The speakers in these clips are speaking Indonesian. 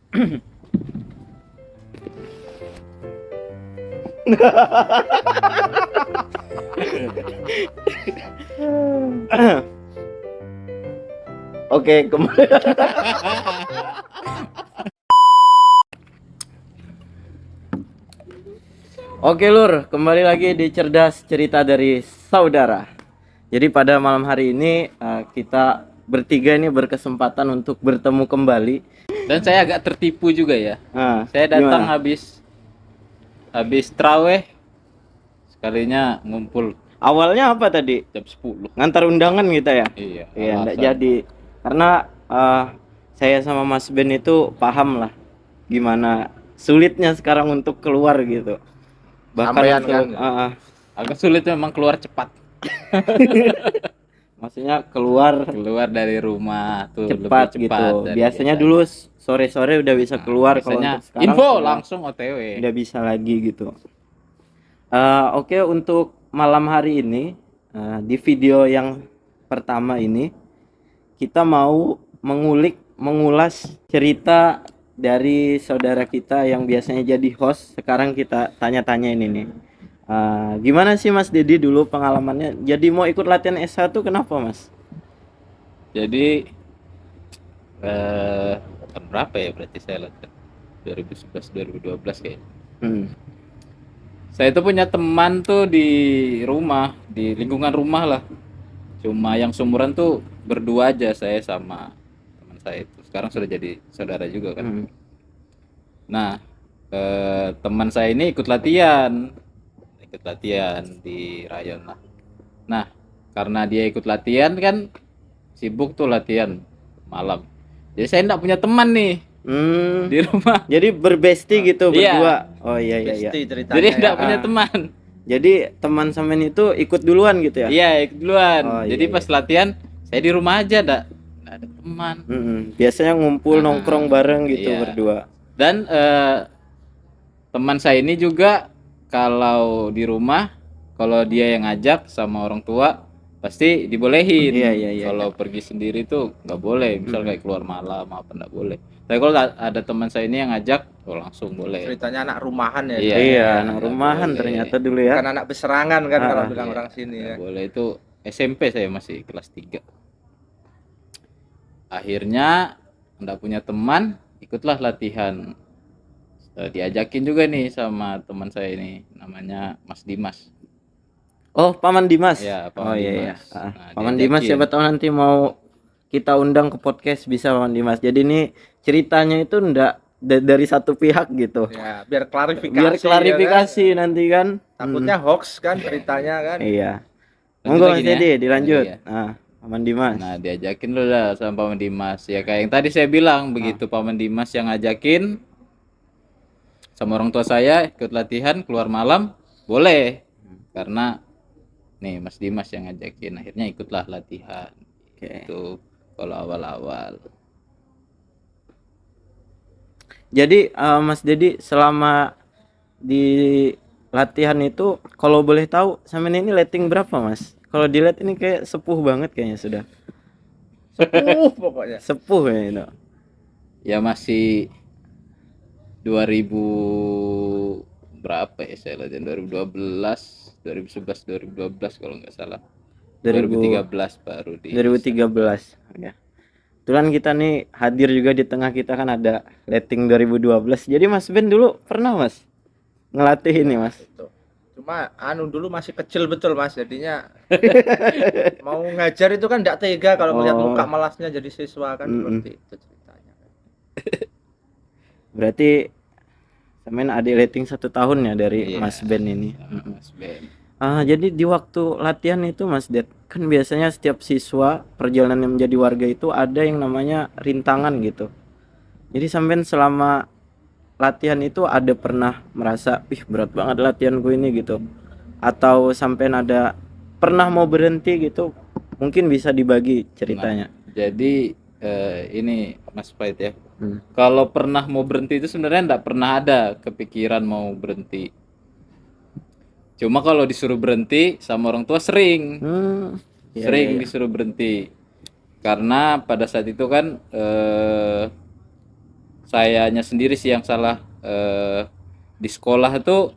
Oke, kembali. Oke Lur, kembali lagi di Cerdas Cerita dari Saudara. Jadi pada malam hari ini kita bertiga ini berkesempatan untuk bertemu kembali. Dan saya agak tertipu juga ya. Saya datang Gimana? habis traweh, sekalinya ngumpul Awalnya apa tadi? jam 10. Ngantar undangan kita ya? Iya, Iya, enggak alasan. jadi. Karena saya sama Mas Ben itu paham lah gimana sulitnya sekarang untuk keluar gitu. Bahkan Sampean untuk kan? Agak sulit memang keluar cepat. maksudnya keluar Dari rumah tuh cepat lebih cepat gitu. dari Biasanya dulu sore-sore udah bisa keluar, kalau biasanya untuk sekarang info udah langsung OTW. bisa lagi gitu. Oke, untuk malam hari ini di video yang pertama ini kita mau mengulas cerita dari saudara kita yang biasanya jadi host. Sekarang kita tanya-tanya ini nih. Gimana sih Mas Dedi dulu pengalamannya? Jadi mau ikut latihan S1 kenapa Mas? Jadi tahun berapa ya berarti saya latihan? 2011 2012 kayaknya. Saya itu punya teman tuh di rumah, di lingkungan rumah lah. Cuma yang seumuran tuh berdua aja, saya sama teman saya itu. Sekarang sudah jadi saudara juga kan. Nah, teman saya ini ikut latihan di rayon lah. Nah, karena dia ikut latihan kan sibuk tuh latihan malam. Jadi saya enggak punya teman nih di rumah. Jadi berbesti gitu Iya. berdua. Oh iya. Jadi enggak punya teman. Jadi teman sampean itu ikut duluan gitu ya? Iya, ikut duluan. Oh, Jadi iya, pas latihan saya di rumah aja, enggak ada teman. Biasanya ngumpul nongkrong bareng gitu Iya. berdua. Dan teman saya ini juga kalau di rumah, kalau dia yang ngajak sama orang tua pasti dibolehin. Iya. Kalau pergi sendiri tuh nggak boleh, misal kayak keluar malam apa nggak boleh. Tapi kalau ada teman saya ini yang ngajak, langsung boleh. Ceritanya anak rumahan ya. Iya, anak rumahan ternyata dulu ya. Bukan anak beserangan kan kalau bilang orang sini ya. Boleh, itu SMP saya masih kelas 3. Akhirnya nggak punya teman, ikutlah latihan. Diajakin juga nih sama teman saya ini, namanya Mas Dimas. Oh, Paman Dimas. Ya, Paman Dimas. Iya. Nah, Paman Dimas siapa tahu nanti mau kita undang ke podcast bisa Paman Dimas. Jadi ini ceritanya itu ndak dari satu pihak gitu. Ya, biar klarifikasi. Ya kan? Nanti kan. Takutnya hoax kan ceritanya kan. Iya. Monggo Mas Dedi dilanjut. Iya. Paman Dimas. Nah, diajakin lu lah sama Paman Dimas. Ya kayak yang tadi saya bilang, begitu Paman Dimas yang ngajakin sama orang tua saya ikut latihan keluar malam, boleh. Karena nih Mas Dimas yang ngajakin, akhirnya ikutlah latihan. Itu kalau awal-awal. Jadi Mas Dedi selama di latihan itu kalau boleh tahu sampean ini rating berapa Mas? Kalau dilihat ini kayak sepuh banget kayaknya sudah. Pokoknya. Sepuh ya itu. Ya masih 2000 berapa ya saya latihan, 2012, 2011, 2012 kalau nggak salah. 2013 baru di 2013 ya. Kebetulan kita nih hadir juga di tengah kita kan ada rating 2012. Jadi Mas Ben dulu pernah Mas ngelatih ini Mas? Cuma dulu masih kecil betul Mas, jadinya mau ngajar itu kan enggak tega kalau melihat muka malasnya jadi siswa kan. Seperti itu ceritanya. Berarti sampean ada rating 1 tahun ya dari Mas Ben ini. Mas Ben. Jadi di waktu latihan itu Mas Ded, kan biasanya setiap siswa perjalanan yang menjadi warga itu ada yang namanya rintangan gitu. Jadi sampean selama latihan itu ada pernah merasa, berat banget latihanku ini gitu? Atau sampean ada pernah mau berhenti gitu? Mungkin bisa dibagi ceritanya. Jadi ini Mas Pait ya. Kalau pernah mau berhenti itu sebenarnya enggak pernah ada kepikiran mau berhenti. Cuma kalau disuruh berhenti sama orang tua sering disuruh berhenti, karena pada saat itu kan sayanya sendiri sih yang salah. Di sekolah itu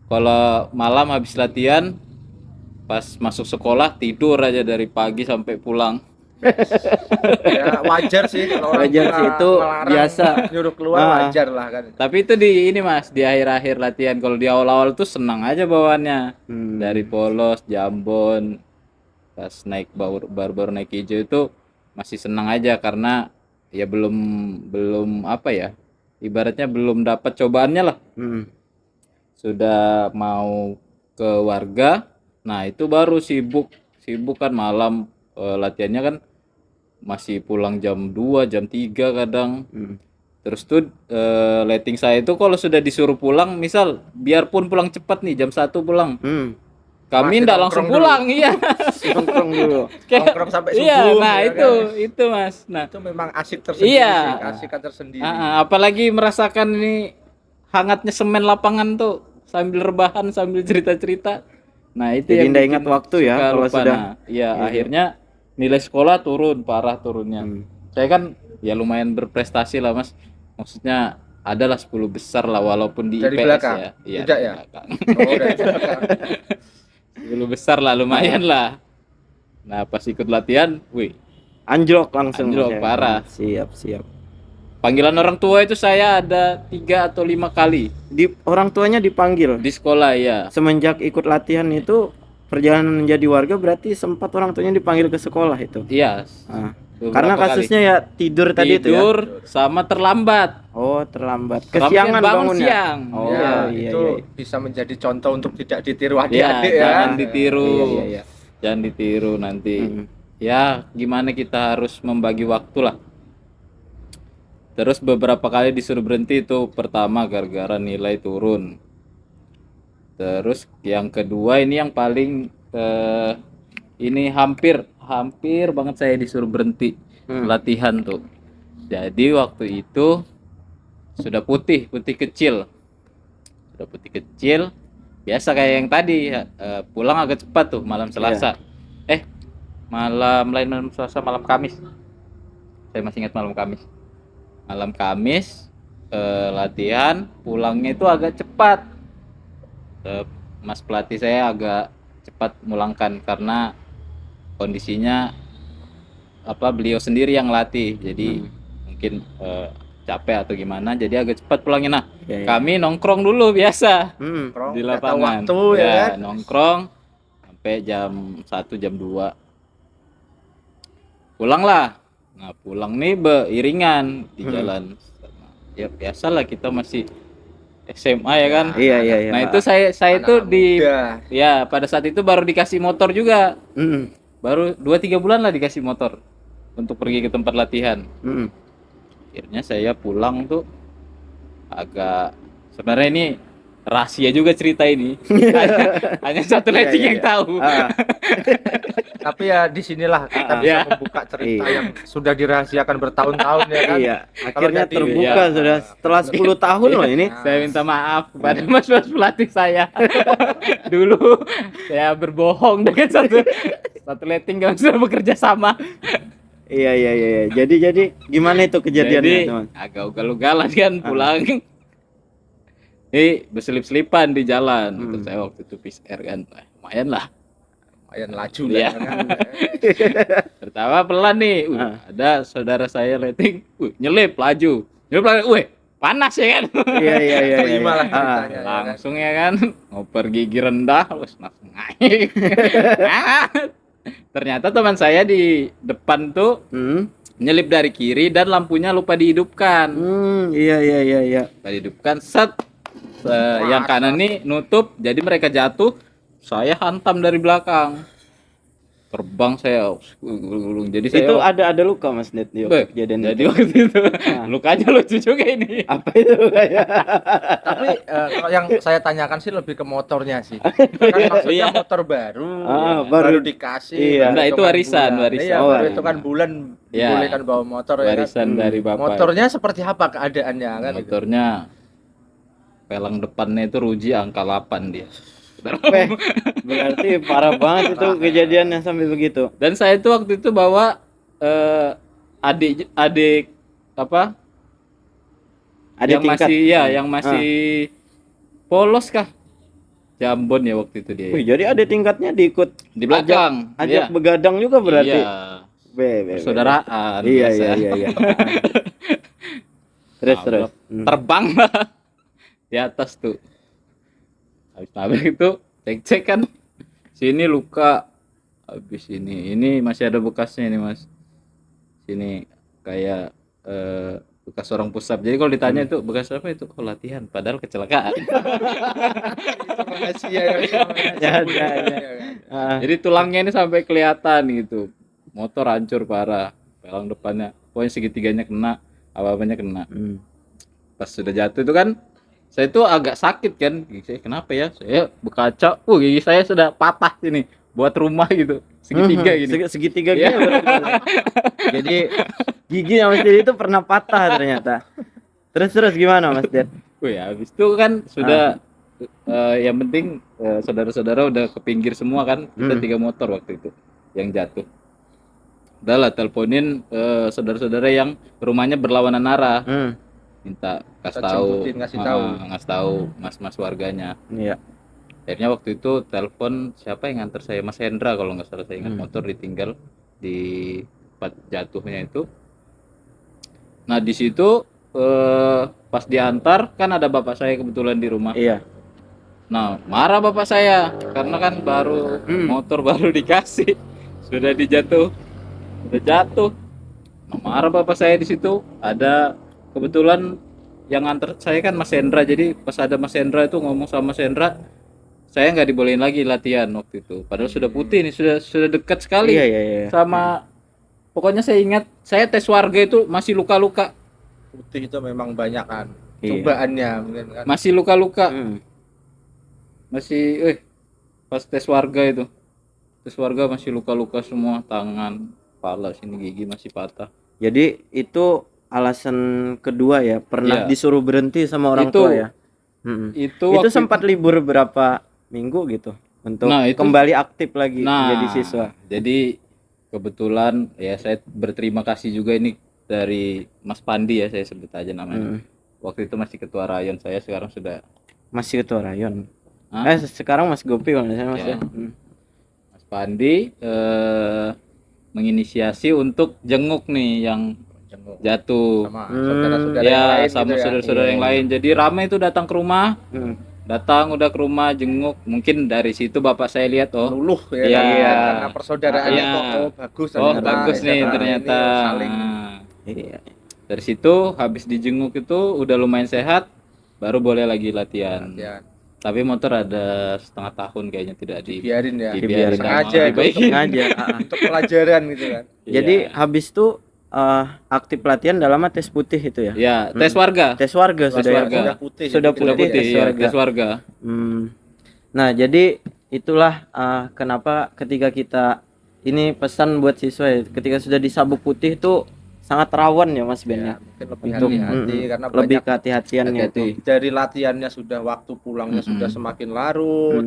kalau malam habis latihan, pas masuk sekolah tidur aja dari pagi sampai pulang. Ya wajar sih kalau orang Wajar tua sih, itu ngelarang, biasa. nyuruh keluar, wajar lah kan. Tapi itu di ini Mas, di akhir-akhir latihan. Kalau di awal-awal tuh senang aja bawaannya. Dari polos, jambon, pas naik baru naik hijau itu masih senang aja karena ya belum apa ya, ibaratnya belum dapat cobaannya lah. Sudah mau ke warga, nah itu baru sibuk kan malam, latihannya kan masih pulang jam 2 jam 3 kadang. Terus tuh letting saya itu kalau sudah disuruh pulang, misal biarpun pulang cepat nih jam 1 pulang, kami Masih ndak langsung nongkrong pulang. Iya. Nongkrong dulu. Nongkrong sampai subuh. Iya, nah ya itu kan? itu Mas. Nah, Itu memang asik tersendiri Iya. sih, keasikan tersendiri. apalagi merasakan ini hangatnya semen lapangan tuh sambil rebahan sambil cerita-cerita. Nah, itu Jadi yang ndak bikin ingat waktu ya suka kalau lupa. sudah. Nah, iya, akhirnya nilai sekolah parah turunnya. Saya kan ya lumayan berprestasi lah Mas. Maksudnya adalah 10 besar lah walaupun di Dari IPS belakang? ya. Iya, Tidak dari ya? belakang. Oh, dari belakang. 10 besar lah lumayan lah. Nah, pas ikut latihan, wih, Anjlok langsung. Anjlok, Mas, ya. parah. Siap. panggilan orang tua itu saya ada 3 atau 5 kali Di orang tuanya dipanggil. di sekolah ya. Semenjak ikut latihan itu perjalanan menjadi warga berarti sempat orang tuanya dipanggil ke sekolah itu. Iya. Ah. beberapa Karena kali. kasusnya ya tidur tadi itu ya. Tidur sama terlambat. Oh, terlambat. Kesiangan Kesiangan bangun bangunnya. siang. Oh, Ya, iya, itu iya. bisa menjadi contoh untuk tidak ditiru Ya, adik-adik ya. jangan ditiru. Iya. Jangan ditiru nanti. Hmm. Ya, gimana kita harus membagi waktu lah. Terus beberapa kali disuruh berhenti itu pertama gara-gara nilai turun. Terus yang kedua ini yang paling ini hampir banget saya disuruh berhenti latihan tuh. Jadi waktu itu sudah putih kecil. Sudah putih kecil. Biasa kayak yang tadi pulang agak cepat tuh malam Selasa. Malam Selasa, malam Kamis. Saya masih ingat malam Kamis. Malam Kamis latihan, pulangnya itu agak cepat. Mas pelatih saya agak cepat mulangkan karena kondisinya beliau sendiri yang latih. Jadi mungkin capek atau gimana, jadi agak cepat pulangnya. Nah, Iya. kami nongkrong dulu biasa Nongkrong, di nggak tahu lapangan. waktu ya kan. Nongkrong sampai jam 1 jam 2. Pulanglah. Nah, pulang nih beriringan di jalan. Ya biasalah kita masih SMA ya kan. Iya. Nah, itu saya itu Anak di muda. ya pada saat itu baru dikasih motor juga. Mm. Baru 2-3 bulan lah dikasih motor untuk pergi ke tempat latihan. Mm. Akhirnya saya pulang tuh agak, sebenarnya ini rahasia juga cerita ini. hanya satu letting yang tahu. Tapi ya disinilah kita bisa Iya. membuka cerita Iya. yang sudah dirahasiakan bertahun-tahun ya kan. Iya, akhirnya jadi- terbuka Iya. sudah setelah 10 tahun loh ini. Saya minta maaf kepada mas pelatih saya. Dulu saya berbohong dengan satu letting yang sudah bekerja sama. Iya. Jadi gimana itu kejadiannya, Jadi teman? agak ugal-ugalan kan pulang. Berselip-selipan di jalan. Terus saya waktu itu PCR kan, lumayan lah. Lumayan laju Iya. lah kan. Pertama pelan nih, ada saudara saya letting, nyelip laju, panas ya kan. Iya. Terima lah ceritanya ya kan. Langsung ya kan, ngoper gigi rendah, terus langsung naik. Ternyata teman saya di depan tuh nyelip dari kiri dan lampunya lupa dihidupkan. Iya. Lupa dihidupkan, set. Yang kanan nih nutup, jadi mereka jatuh, saya hantam dari belakang. Terbang saya, gulung. Jadi saya Itu ada luka Mas Net di Beh, kejadian jadi itu. waktu itu lukanya lucu juga ini. Apa itu lukanya? Tapi kalau yang saya tanyakan sih lebih ke motornya sih. Kan maksudnya Iya. motor baru, baru dikasih. iya. baru Enggak, itu hitungan warisan, bulan. warisan. Iya, Oh, baru iya. hitungan bulan Iya. dibolehkan bawa motor ya kan. Warisan dari bapak. Motornya seperti apa keadaannya kan? Motornya pelang depannya itu ruji angka 8 dia. Weh, berarti parah banget itu kejadiannya sampai begitu. Dan saya itu waktu itu bawa adik Ada yang tingkat. masih ya, yang masih polos kah? Jambon ya waktu itu dia. Wih, jadi ada tingkatnya diikut Di belakang. ajak Iya. begadang juga berarti. Iya. Persaudaraan Iya, biasa. iya. Terus. Nabrak, terbang lah di atas tuh. Habis nabrak itu cek kan, sini luka, habis ini masih ada bekasnya ini Mas, sini kayak bekas orang pusap. Jadi kalau ditanya itu bekas apa, itu oh latihan, padahal kecelakaan. Rahasia Ya. Jadi tulangnya ini sampai kelihatan gitu, motor hancur parah, pelang depannya pokoknya segitiganya kena, apa-apanya kena. Pas sudah jatuh itu kan saya itu agak sakit kan, gigi saya kenapa ya, saya berkaca, gigi saya sudah patah sini buat rumah gitu, segitiga gini. Segitiga gini berarti. Jadi gigi Mas Ded itu pernah patah ternyata. Terus gimana Mas Ded? Wih, habis itu kan sudah yang penting saudara-saudara udah ke pinggir semua kan, kita 3 motor waktu itu yang jatuh. Udahlah teleponin saudara-saudara yang rumahnya berlawanan arah. Minta Kita ngasih jemputin, tahu mas warganya. Iya. Akhirnya waktu itu telepon siapa yang nganter saya, Mas Hendra kalau nggak salah, saya ingat. Motor ditinggal di tempat jatuhnya itu. Nah di situ pas diantar kan ada bapak saya kebetulan di rumah. Iya. Nah marah bapak saya karena kan baru motor baru dikasih, sudah jatuh. Nah, marah bapak saya di situ. Ada kebetulan yang nganter saya kan Mas Hendra, jadi pas ada Mas Hendra itu ngomong sama Mas Hendra, saya nggak dibolehin lagi latihan waktu itu. Padahal sudah putih nih, sudah dekat sekali. Iya. Sama pokoknya saya ingat saya tes warga itu masih luka-luka. Putih itu memang banyak kan Iya. cobaannya mungkin kan. Masih luka-luka. Masih pas tes warga itu. Tes warga masih luka-luka semua, tangan, kepala sini, gigi masih patah. Jadi itu alasan kedua ya, pernah Iya. disuruh berhenti sama orang Itu- tua ya. Itu Itu waktu sempat libur berapa minggu gitu untuk Nah, itu- kembali aktif lagi Nah, jadi siswa. jadi kebetulan ya saya berterima kasih juga ini dari Mas Pandi ya, saya sebut aja namanya. Waktu itu masih ketua rayon, saya sekarang sudah Masih ketua rayon. Hah? Sekarang Mas Gopi kalau misalnya Mas Ya. ya. Mas Pandi menginisiasi untuk jenguk nih yang Jenguk jatuh. sama saudara-saudara yang Ya, lain sama gitu ya. saudara-saudara yang lain. Jadi ramai itu datang ke rumah, udah ke rumah jenguk. Mungkin dari situ bapak saya lihat, oh luluh ya, Iya. kan, karena persaudaraannya Iya. bagus oh ternyata. bagus nih Sejahtera ternyata. ini saling Iya. Dari situ habis dijenguk itu udah lumayan sehat, baru boleh lagi latihan. ya, Tapi motor ada setengah tahun kayaknya tidak biarin ya. dibiarin. Sengaja itu Dibaikin. Sengaja. untuk pelajaran gitu kan. Jadi Iya. habis itu aktif latihan dalam tes putih itu ya. Ya, tes warga. Tes warga sudah warga. ya. Sudah putih. Sudah jadi Sudah putih, putih, tes ya, warga. tes warga. Nah, jadi itulah kenapa ketika kita ini pesan buat siswa ya, ketika sudah di sabuk putih itu sangat rawan ya Mas Ben ya. Mungkin lebih Untuk hati-hati karena lebih banyak kehati-hatiannya itu. dari latihannya sudah, waktu pulangnya sudah semakin larut.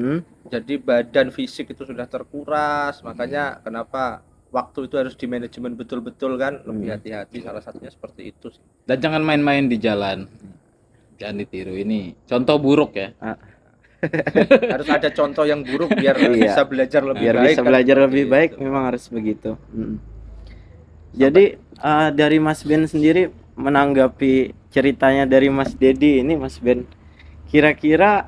Jadi badan fisik itu sudah terkuras, makanya kenapa waktu itu harus di manajemen betul-betul kan, lebih hati-hati, salah satunya seperti itu sih. Dan jangan main-main di jalan. Jangan ditiru, ini contoh buruk ya. Harus ada contoh yang buruk biar Iya. bisa belajar lebih Biar baik. bisa kan, belajar seperti lebih itu. baik memang harus begitu. Jadi dari Mas Ben sendiri menanggapi ceritanya dari Mas Dedi ini, Mas Ben, kira-kira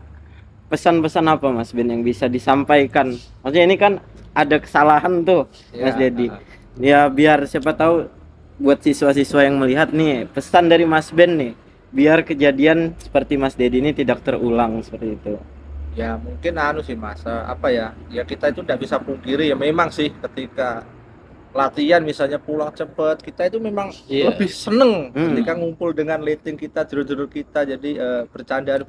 pesan-pesan apa Mas Ben yang bisa disampaikan? Maksudnya ini kan ada kesalahan tuh Mas Ya, Dedi. Ya biar siapa tahu buat siswa-siswa yang melihat nih, pesan dari Mas Ben nih, biar kejadian seperti Mas Dedi ini tidak terulang seperti itu. Ya mungkin sih Mas, apa ya? Ya kita itu tidak bisa pungkiri ya, memang sih ketika latihan misalnya pulang cepet, kita itu memang Iya. lebih seneng ketika ngumpul dengan lighting kita, jurur-jurur kita, jadi bercandaan,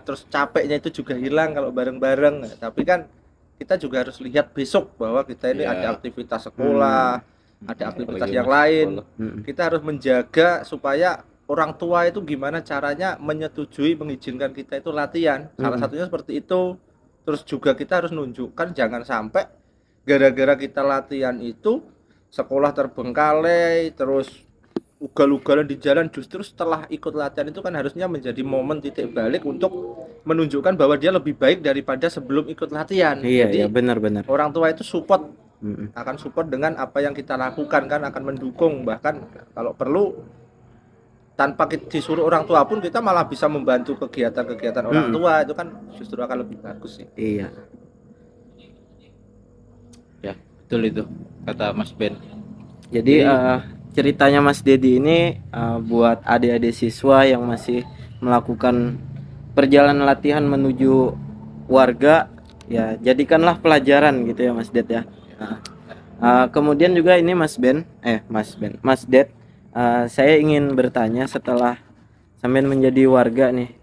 terus capeknya itu juga hilang kalau bareng-bareng. Nah, tapi kan kita juga harus lihat besok bahwa kita ini Iya. ada aktivitas sekolah, ada aktivitas Apalagi yang masih lain. sekolah. Kita harus menjaga supaya orang tua itu gimana caranya menyetujui, mengizinkan kita itu latihan. Salah satunya seperti itu. Terus juga kita harus nunjukkan, jangan sampai gara-gara kita latihan itu sekolah terbengkalai, terus ugal-ugalan di jalan, justru setelah ikut latihan itu kan harusnya menjadi momen titik balik untuk menunjukkan bahwa dia lebih baik daripada sebelum ikut latihan. Iya, Jadi iya, benar-benar. orang tua itu support, Mm-mm. akan support dengan apa yang kita lakukan kan, akan mendukung, bahkan kalau perlu tanpa disuruh orang tua pun kita malah bisa membantu kegiatan-kegiatan orang tua, itu kan justru akan lebih bagus sih. Iya. Ya, betul itu kata Mas Ben. Jadi ceritanya Mas Dedi ini buat adik-adik siswa yang masih melakukan perjalanan latihan menuju warga, ya jadikanlah pelajaran gitu ya Mas Ded ya. Kemudian juga ini Mas Ded, saya ingin bertanya, setelah sampean menjadi warga nih,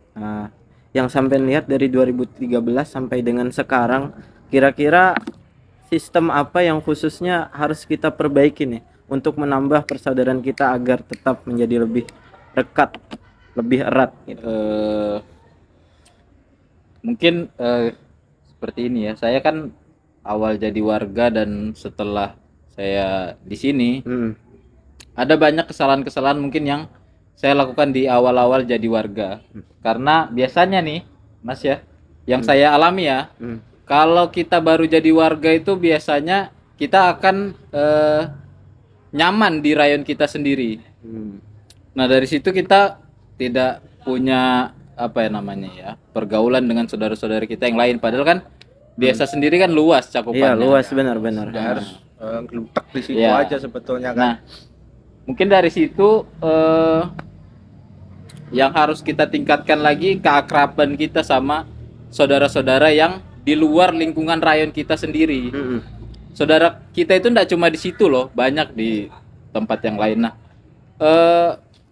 yang sampean lihat dari 2013 sampai dengan sekarang, kira-kira sistem apa yang khususnya harus kita perbaiki nih untuk menambah persaudaraan kita agar tetap menjadi lebih dekat, lebih erat gitu. Mungkin seperti ini ya. Saya kan awal jadi warga dan setelah saya di sini ada banyak kesalahan-kesalahan mungkin yang saya lakukan di awal-awal jadi warga. Karena biasanya nih, Mas ya, yang saya alami ya, kalau kita baru jadi warga itu biasanya kita akan nyaman di rayon kita sendiri. Nah, dari situ kita tidak punya apa ya namanya ya, pergaulan dengan saudara-saudara kita yang lain. Padahal kan desa sendiri kan luas cakupannya. Iya, luas, benar-benar. Nggak harus gelutek di situ Iya. aja sebetulnya kan. Nah, mungkin dari situ yang harus kita tingkatkan lagi keakraban kita sama saudara-saudara yang di luar lingkungan rayon kita sendiri. Saudara kita itu enggak cuma di situ loh, banyak di tempat yang lain. Nah,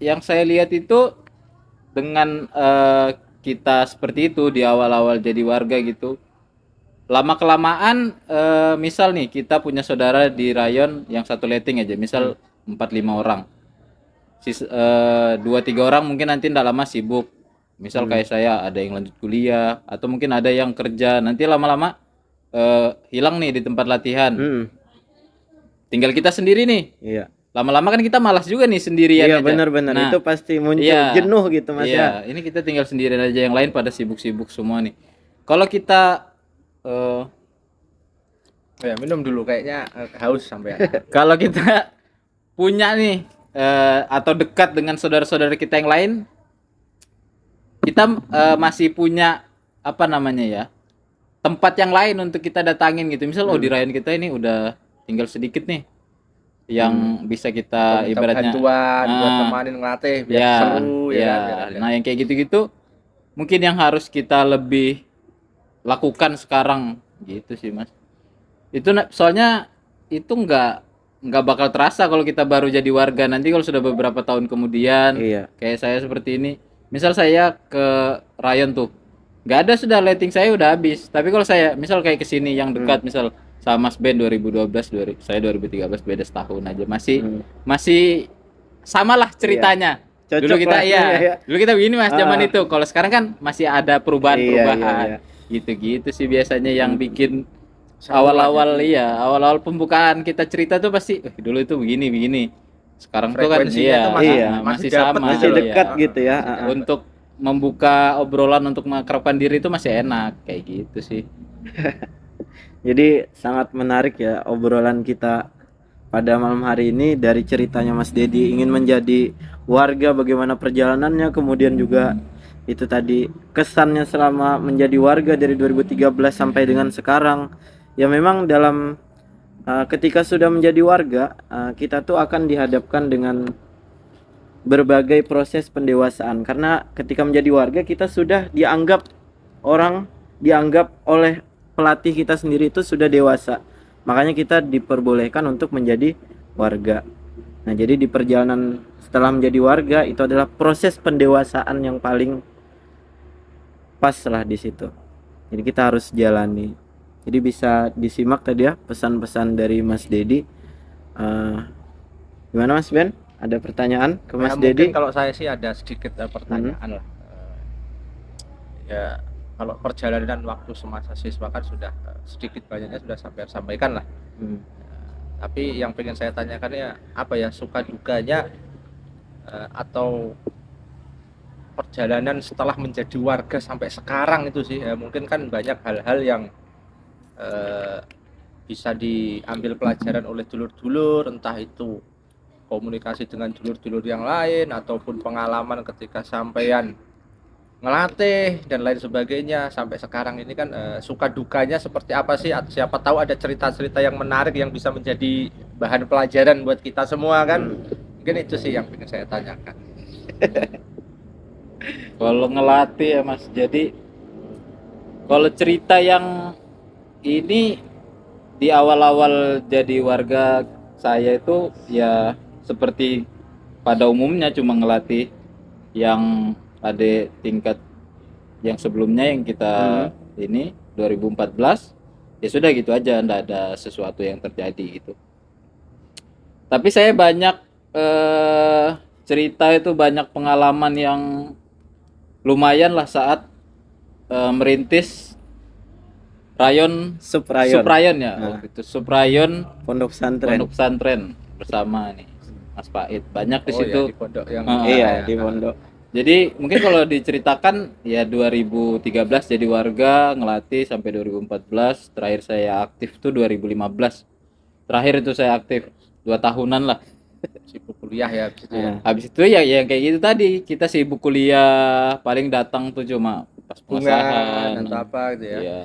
yang saya lihat itu dengan kita seperti itu di awal-awal jadi warga gitu, lama kelamaan misal nih kita punya saudara di rayon yang satu letting aja, misal 4-5 orang, 2-3 orang mungkin nanti ndak lama sibuk, misal kayak saya ada yang lanjut kuliah atau mungkin ada yang kerja, nanti lama-lama hilang nih di tempat latihan. Tinggal kita sendiri nih. Iya. Lama-lama kan kita malas juga nih sendirian Iya, aja. benar-benar. Nah, itu pasti muncul iya, jenuh gitu Mas iya, ya. ini kita tinggal sendirian aja, yang lain pada sibuk-sibuk semua nih. Kalau kita Ya, minum dulu kayaknya haus sampai. kalau kita punya nih atau dekat dengan saudara-saudara kita yang lain, kita masih punya apa namanya ya, tempat yang lain untuk kita datangin gitu. Misal di rayon kita ini udah tinggal sedikit nih yang bisa kita Minta ibaratnya bantuan buat temanin ngelatih biar ya, seru ya, ya. kan? Nah, yang kayak gitu-gitu mungkin yang harus kita lebih lakukan sekarang gitu sih Mas. Itu soalnya itu nggak bakal terasa kalau kita baru jadi warga. Nanti kalau sudah beberapa tahun kemudian, Iya. kayak saya seperti ini, misal saya ke rayon tuh nggak ada, sudah letting saya udah habis, tapi kalau saya misal kayak kesini yang dekat, misal sama Mas Ben 2012, saya 2013, beda setahun aja, masih samalah ceritanya. Cocok Dulu kita lah, iya. dulu kita begini Mas zaman itu. Kalau sekarang kan masih ada perubahan-perubahan. Iya. Gitu-gitu sih biasanya yang bikin awal-awal pembukaan kita cerita tuh pasti dulu itu begini. Sekarang tuh kan Frekuensinya tuh masih dapet, sama, Masih iya. dekat gitu ya. Untuk membuka obrolan untuk mengakrabkan diri itu masih enak kayak gitu sih. Jadi sangat menarik ya obrolan kita pada malam hari ini, dari ceritanya Mas Dedi ingin menjadi warga, bagaimana perjalanannya, kemudian juga itu tadi kesannya selama menjadi warga dari 2013 sampai dengan sekarang. Ya memang dalam ketika sudah menjadi warga, kita tuh akan dihadapkan dengan berbagai proses pendewasaan, karena ketika menjadi warga kita sudah dianggap oleh pelatih kita sendiri itu sudah dewasa, makanya kita diperbolehkan untuk menjadi warga. Nah, jadi di perjalanan setelah menjadi warga itu adalah proses pendewasaan yang paling pas lah di situ. Jadi kita harus jalani. Jadi bisa disimak tadi ya pesan-pesan dari Mas Dedi. Gimana Mas Ben? Ada pertanyaan ke Mas Dedi? Mungkin kalau saya sih ada sedikit pertanyaan lah. Ya, kalau perjalanan waktu semasa siswa kan sudah sedikit banyaknya sudah sampai sampaikan lah. Tapi yang pengen saya tanyakan ya apa ya suka dukanya atau perjalanan setelah menjadi warga sampai sekarang itu sih mungkin kan banyak hal-hal yang bisa diambil pelajaran oleh dulur-dulur, entah itu komunikasi dengan dulur-dulur yang lain ataupun pengalaman ketika sampean ngelatih dan lain sebagainya sampai sekarang ini kan suka dukanya seperti apa sih, siapa tahu ada cerita-cerita yang menarik yang bisa menjadi bahan pelajaran buat kita semua kan. Mungkin itu sih yang ingin saya tanyakan. Kalau ngelatih ya Mas, jadi kalau cerita yang ini di awal-awal jadi warga saya itu ya seperti pada umumnya cuma ngelatih yang ada tingkat yang sebelumnya yang kita ini 2014 ya sudah gitu aja, enggak ada sesuatu yang terjadi gitu. Tapi saya banyak cerita itu, banyak pengalaman yang lumayan lah saat merintis rayon suprayon ya. Waktu itu suprayon Pondok pesantren bersama nih Mas Pait. Banyak di situ. Ya, di pondok yang di pondok. Jadi mungkin kalau diceritakan ya 2013 jadi warga ngelatih sampai 2014, terakhir saya aktif tuh 2015. Terakhir itu saya aktif 2 tahunan lah. Sibuk kuliah ya habis itu ya. Habis itu ya yang kayak gitu tadi, kita sibuk kuliah, paling datang tuh cuma pas pengesahan atau apa gitu ya. Iya.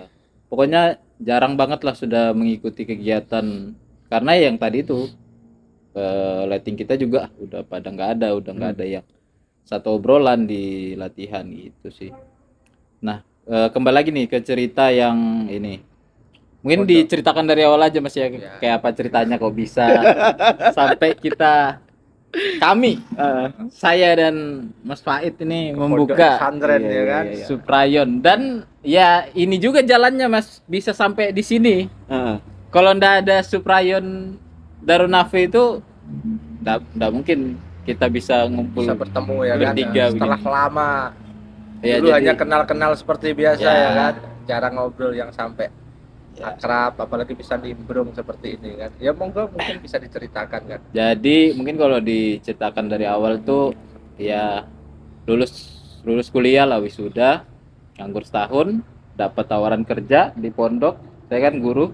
Pokoknya jarang banget lah sudah mengikuti kegiatan karena yang tadi itu lighting kita juga udah pada nggak ada yang satu obrolan di latihan gitu sih. Nah, kembali lagi nih ke cerita yang ini. Mungkin diceritakan dari awal aja Mas ya, kayak apa ceritanya kok bisa sampai kami saya dan Mas Pait ini membuka pesantren ya kan. Suprayon, dan ya ini juga jalannya Mas bisa sampai di sini. Kalau ndak ada Suprayon Darun Nafi itu ndak mungkin kita bisa ngumpul, bisa bertemu ya kan setelah lama. Ya, dulu jadi, hanya kenal-kenal seperti biasa ya kan, jarang ngobrol yang sampai akrab, apalagi bisa nimbrung seperti ini kan. Ya monggo mungkin bisa diceritakan kan. Jadi mungkin kalau diceritakan dari awal tuh ya lulus kuliah lah, wisuda, nganggur setahun, dapat tawaran kerja di pondok. Saya kan guru,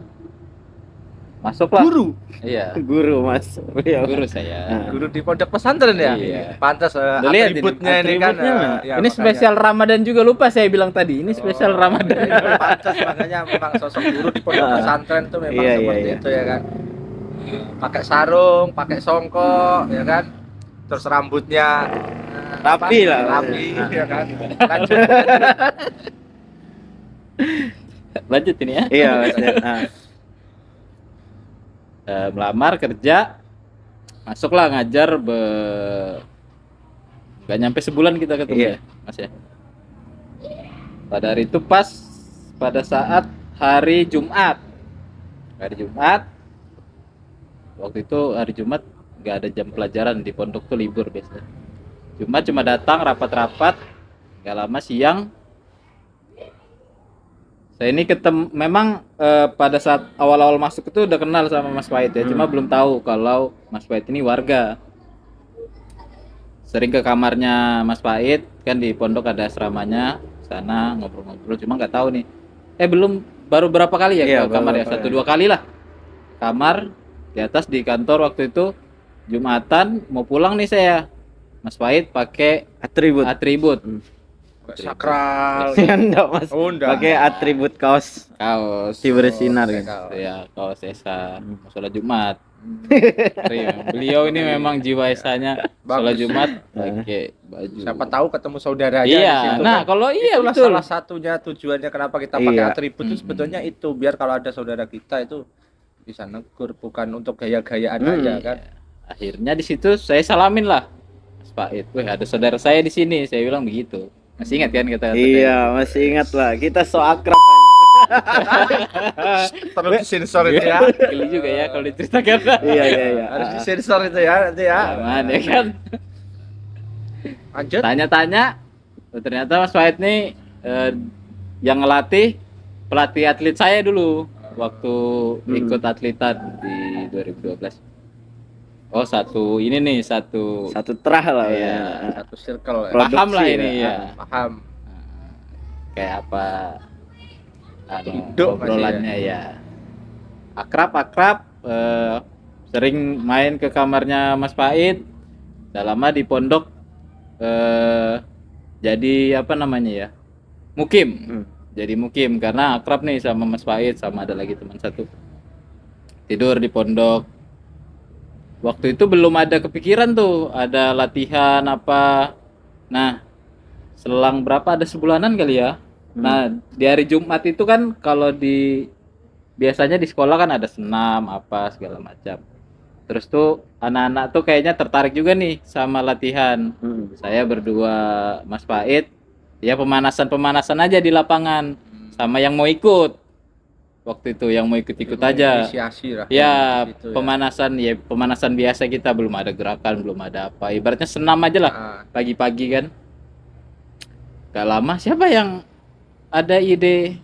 masuklah. Guru? Iya. Guru Mas. Guru saya. Guru di pondok pesantren ya. Iya. Pantas atributnya ini kan. Ya, ini spesial Ramadan juga, lupa saya bilang tadi. Ini spesial Ramadan. Pantas, makanya memang sosok guru di pondok pesantren tuh memang seperti itu ya kan. Pakai sarung, pakai songkok ya kan. Terus rambutnya rapi ya kan. Lanjut ini ya. Iya Mas. Melamar kerja, masuklah ngajar nggak nyampe sebulan kita ketemu ya Mas ya. Pada hari itu pada saat hari Jumat waktu itu hari Jumat nggak ada jam pelajaran di pondok tuh, libur biasanya. Jumat cuma datang rapat-rapat, nggak lama siang saya ini memang pada saat awal-awal masuk itu udah kenal sama Mas Pait ya, cuma belum tahu kalau Mas Pait ini warga. Sering ke kamarnya Mas Pait, kan di pondok ada asramanya, sana ngobrol-ngobrol, cuma nggak tahu nih. Baru berapa kali ya ke kamar ya, 1-2 kali lah. Kamar di atas di kantor waktu itu Jumatan mau pulang nih saya. Mas Pait pakai atribut. Sakral. Enggak Mas. Pakai atribut kaos bersinar gitu. Ya, kaos Esa. Sholat Jumat. Beliau ini memang jiwa Esanya sholat Jumat pakai baju. Siapa tahu ketemu saudaranya di situ. Nah, kan? Kalau itulah betul. Salah satunya tujuannya kenapa kita pakai atribut itu sebetulnya itu biar kalau ada saudara kita itu bisa negur, bukan untuk gaya-gayaan aja kan. Akhirnya di situ saya salamin lah Mas Pait. Wih, ada saudara saya di sini, saya bilang begitu. Masih ingat kan kata-kata? Iya, masih ingat lah. Kita so akrab. Terus disensor itu ya. Geli juga ya kalau diceritakan. Iya. Harus disensor itu ya nanti ya. Aman ya kan. Lanjut. Tanya-tanya, ternyata Mas Pait nih yang ngelatih pelatih atlet saya dulu waktu ikut atletan di 2012. Oh, satu ini nih, satu Satu terah lah Iya. ya. Satu circle ya. Produksi paham lah ini ya. ya. Paham. Kayak apa Duduk obrolannya ya. Akrab, sering main ke kamarnya Mas Pait. Udah lama di pondok jadi apa namanya ya? Mukim. Jadi mukim karena akrab nih sama Mas Pait, sama ada lagi teman satu. Tidur di pondok. Waktu itu belum ada kepikiran tuh ada latihan apa. Nah, selang berapa, ada sebulanan kali ya. Nah, di hari Jumat itu kan kalau biasanya di sekolah kan ada senam apa segala macam. Terus tuh anak-anak tuh kayaknya tertarik juga nih sama latihan. Saya berdua Mas Pait, ya pemanasan aja di lapangan sama yang mau ikut. Waktu itu yang mau ikut-ikut aja. Inisiasi lah. Ya, di situ pemanasan biasa kita, belum ada gerakan, belum ada apa. Ibaratnya senam aja lah. Pagi-pagi kan. Gak lama siapa yang ada ide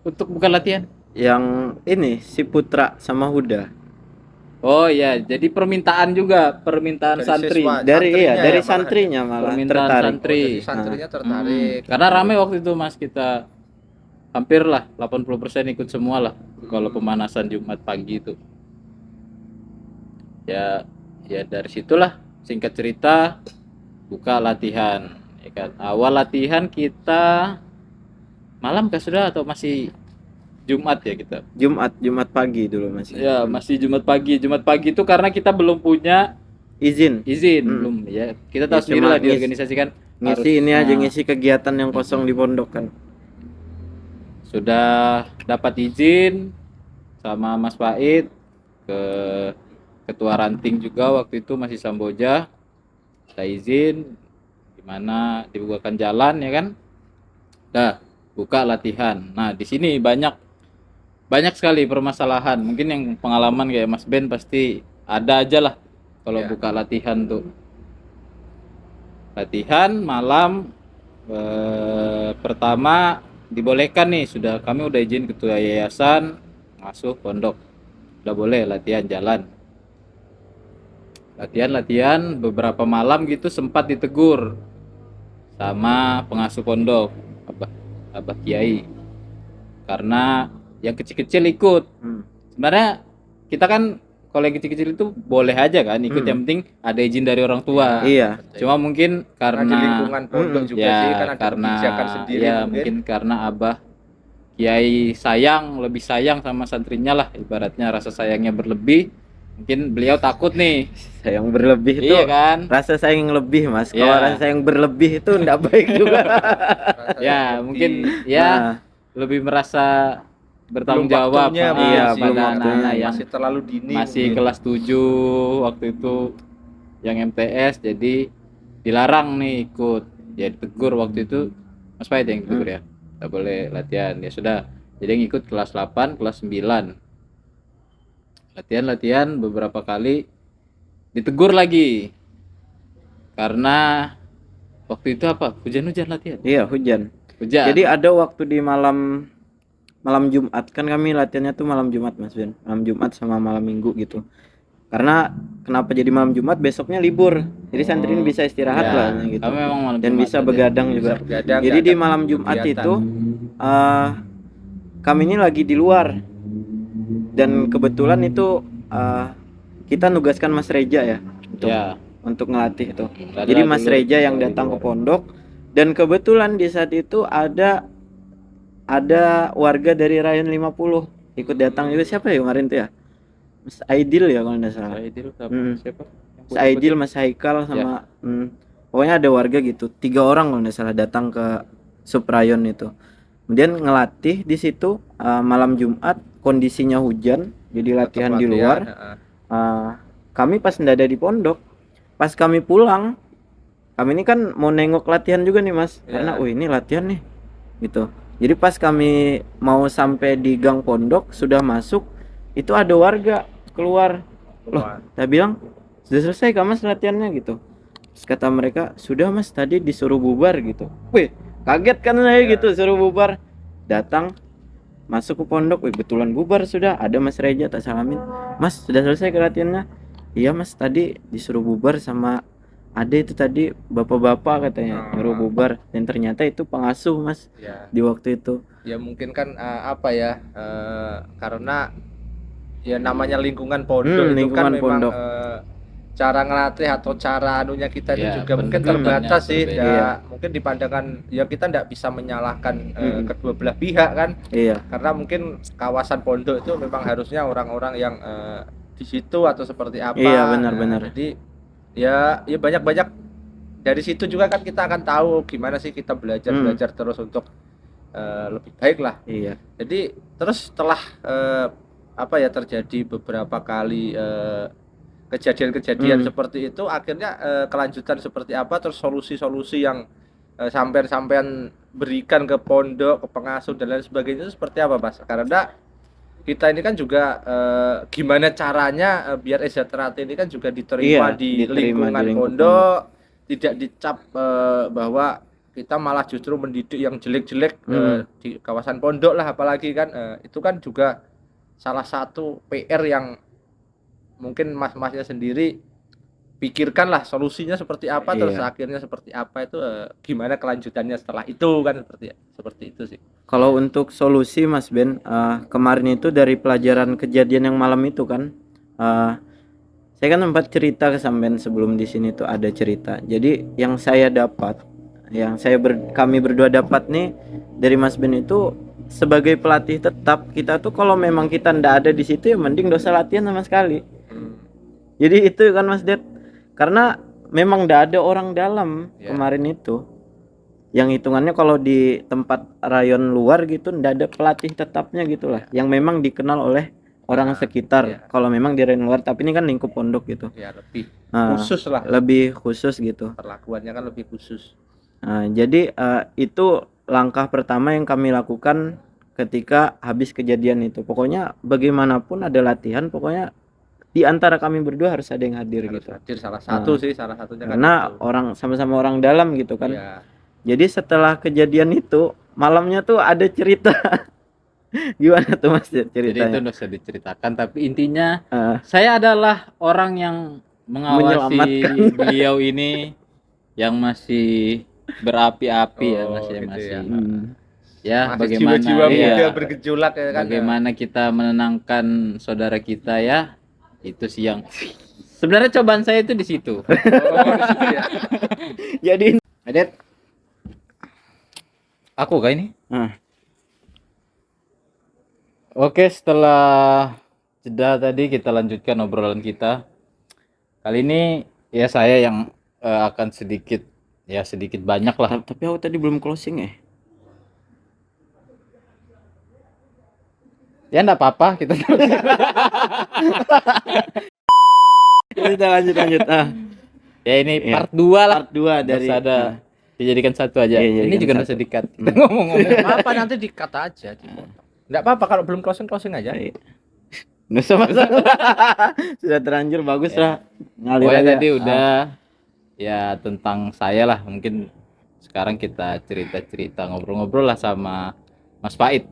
untuk buka latihan? Yang ini si Putra sama Huda. Oh iya, jadi permintaan Dari santri. siswa. Dari Santrinya dari ya, santrinya malah Permintaan tertarik. santri. Jadi santrinya tertarik. Karena rame waktu itu Mas, kita hampir lah 80% ikut semua lah kalau pemanasan Jumat pagi itu. Ya dari situlah singkat cerita buka latihan. Ya kan? Awal latihan kita malam kah sudah atau masih Jumat ya kita? Jumat pagi dulu masih. Ya, masih Jumat pagi. Jumat pagi itu karena kita belum punya Izin. belum ya. Kita tahu Ya, sendiri cuma lah di organisasi kan Ngisi ini aja, harusnya ngisi kegiatan yang kosong di pondok kan. sudah dapat izin sama Mas Pait ke ketua ranting juga waktu itu masih Samboja. Kita izin gimana dibukakan jalan ya kan. Dah buka latihan. Nah, di sini banyak sekali permasalahan. Mungkin yang pengalaman kayak Mas Ben pasti ada aja lah kalau buka latihan tuh. Latihan malam pertama dibolehkan nih, kami udah izin ketua yayasan masuk pondok. Udah boleh latihan jalan. Latihan beberapa malam gitu sempat ditegur sama pengasuh pondok, Abah Kiai. Karena yang kecil-kecil ikut. Sebenarnya kita kan kalau yang kecil-kecil itu boleh aja kan ikut, yang penting ada izin dari orang tua. Iya. Cuma mungkin karena di lingkungan pondok juga sih kan ada kebijakan sendiri mungkin karena Abah Kiai lebih sayang sama santrinya lah, ibaratnya rasa sayangnya berlebih. Mungkin beliau takut nih. Sayang berlebih itu. Iya kan? Rasa sayang lebih, Mas. Kalau rasa sayang berlebih itu enggak baik juga. Ya, mungkin lebih merasa bertanggung jawab belum pada anak-anak yang masih terlalu dini, masih kelas 7 waktu itu yang MTS, jadi dilarang nih ikut. Ya ditegur waktu itu Mas Pait yang ditegur ya. Enggak boleh latihan. Ya sudah. Jadi yang ikut kelas 8, kelas 9. Latihan beberapa kali ditegur lagi. Karena waktu itu apa? Hujan-hujan latihan. Iya, hujan. Jadi ada waktu di malam Jumat, kan kami latihannya tuh malam Jumat Mas Ben, malam Jumat sama malam Minggu gitu. Karena kenapa jadi malam Jumat, besoknya libur, jadi santri ini bisa istirahat lah gitu. Dan bisa begadang juga. Jadi di malam Jumat itu kami ini lagi di luar, dan kebetulan itu kita nugaskan Mas Reja ya untuk ngelatih itu. Jadi Mas Reja yang datang ke pondok, dan kebetulan di saat itu ada warga dari Rayon 50 ikut datang juga. Siapa ya kemarin tuh ya? Mas Aidil ya kalau enggak salah. Aidil siapa? Mas Aidil, Mas Haikal sama pokoknya ada warga gitu. 3 orang kalau enggak salah datang ke Suprayon itu. Kemudian ngelatih di situ malam Jumat, kondisinya hujan, jadi latihan di luar. Kami pas enggak ada di pondok. Pas kami pulang, kami ini kan mau nengok latihan juga nih Mas. Karena ini latihan nih gitu. Jadi pas kami mau sampai di gang pondok, sudah masuk, itu ada warga keluar. Loh, saya bilang, sudah selesai kah Mas latihannya gitu. Terus kata mereka, sudah Mas, tadi disuruh bubar gitu. Wih, kaget kan saya gitu, suruh bubar. Datang, masuk ke pondok, wih betulan bubar sudah. Ada Mas Reja, tak salamin. Mas, sudah selesai ke latihannya? Iya Mas, tadi disuruh bubar sama ada itu tadi bapak-bapak katanya nyuruh bubar, dan ternyata itu pengasuh Mas Ya, di waktu itu. ya mungkin kan apa ya, karena ya namanya lingkungan pondok itu kan Lingkungan memang pondok. cara ngelatih atau cara anunya kita itu Ya, juga mungkin pendekatannya terbatas sih. berbeda. Ya, Iya. mungkin di pandangan ya kita tidak bisa menyalahkan kedua belah pihak kan, Iya. karena mungkin kawasan pondok itu memang harusnya orang-orang yang di situ atau seperti apa. Iya, Nah, benar-benar. jadi ya banyak-banyak dari situ juga kan kita akan tahu gimana sih kita belajar terus untuk lebih baik lah. Iya. Jadi terus setelah apa ya, terjadi beberapa kali kejadian-kejadian seperti itu, akhirnya kelanjutan seperti apa, terus solusi-solusi yang sampean berikan ke pondok, ke pengasuh dan lain sebagainya itu seperti apa Mas? Karena kita ini kan juga gimana caranya biar Ejaterate ini kan juga diterima Iya, di diterima lingkungan di lingkup pondok, tidak dicap bahwa kita malah justru mendidik yang jelek-jelek di kawasan pondok lah, apalagi kan itu kan juga salah satu PR yang mungkin mas-masnya sendiri pikirkanlah solusinya seperti apa, terus Iya. akhirnya seperti apa itu, gimana kelanjutannya setelah itu kan, seperti itu sih. Kalau untuk solusi Mas Ben, kemarin itu dari pelajaran kejadian yang malam itu kan, saya kan sempat cerita ke sampean sebelum di sini tuh ada cerita. Jadi yang saya dapat, kami berdua dapat nih dari Mas Ben itu, sebagai pelatih tetap kita tuh kalau memang kita ndak ada di situ ya mending dosa latihan sama sekali. Jadi itu kan Mas Det, karena memang ndak ada orang dalam kemarin itu. Yang hitungannya kalau di tempat rayon luar gitu ndak ada pelatih tetapnya gitulah, yang memang dikenal oleh orang sekitar. Kalau memang di rayon luar, tapi ini kan lingkup pondok gitu. Ya lebih khusus lah. Lebih khusus gitu. Perlakuannya kan lebih khusus. Jadi itu langkah pertama yang kami lakukan ketika habis kejadian itu. Pokoknya bagaimanapun ada latihan, pokoknya di antara kami berdua harus ada yang hadir gitu. Hadir salah satu sih, salah satunya kan karena itu. orang sama-sama orang dalam gitu kan. Ya. Jadi setelah kejadian itu malamnya tuh ada cerita. Gimana tuh Mas ceritanya? Jadi itu udah bisa diceritakan, tapi intinya saya adalah orang yang mengawasi beliau ini yang masih berapi-api ya Mas ya, gitu masih ya. Ya, Masih bagaimana jiwa-jiwa muda ya, bergejolak ya kan. bagaimana kita menenangkan saudara kita ya, itu sih yang sebenarnya cobaan saya itu di situ. Oh, di situ ya. Jadi Adet, aku kah ini? Oke, setelah jeda tadi kita lanjutkan obrolan kita. Kali ini ya saya yang akan sedikit banyak lah. Tapi aku tadi belum closing ya. Ya enggak apa-apa, kita Kita lanjut. Ya ini part 2 lah. Part 2 dari ada dijadikan satu aja. Iya, ini juga bisa dikat. Kita ngomong-ngomong. Apa nanti di-cut aja, Enggak apa-apa kalau belum closing aja. Nggak usah masalah. Sudah terlanjur bagus lah. Ngalir ya aja. Tadi udah ya tentang saya lah. Mungkin sekarang kita cerita-cerita, ngobrol-ngobrol lah sama Mas Pait.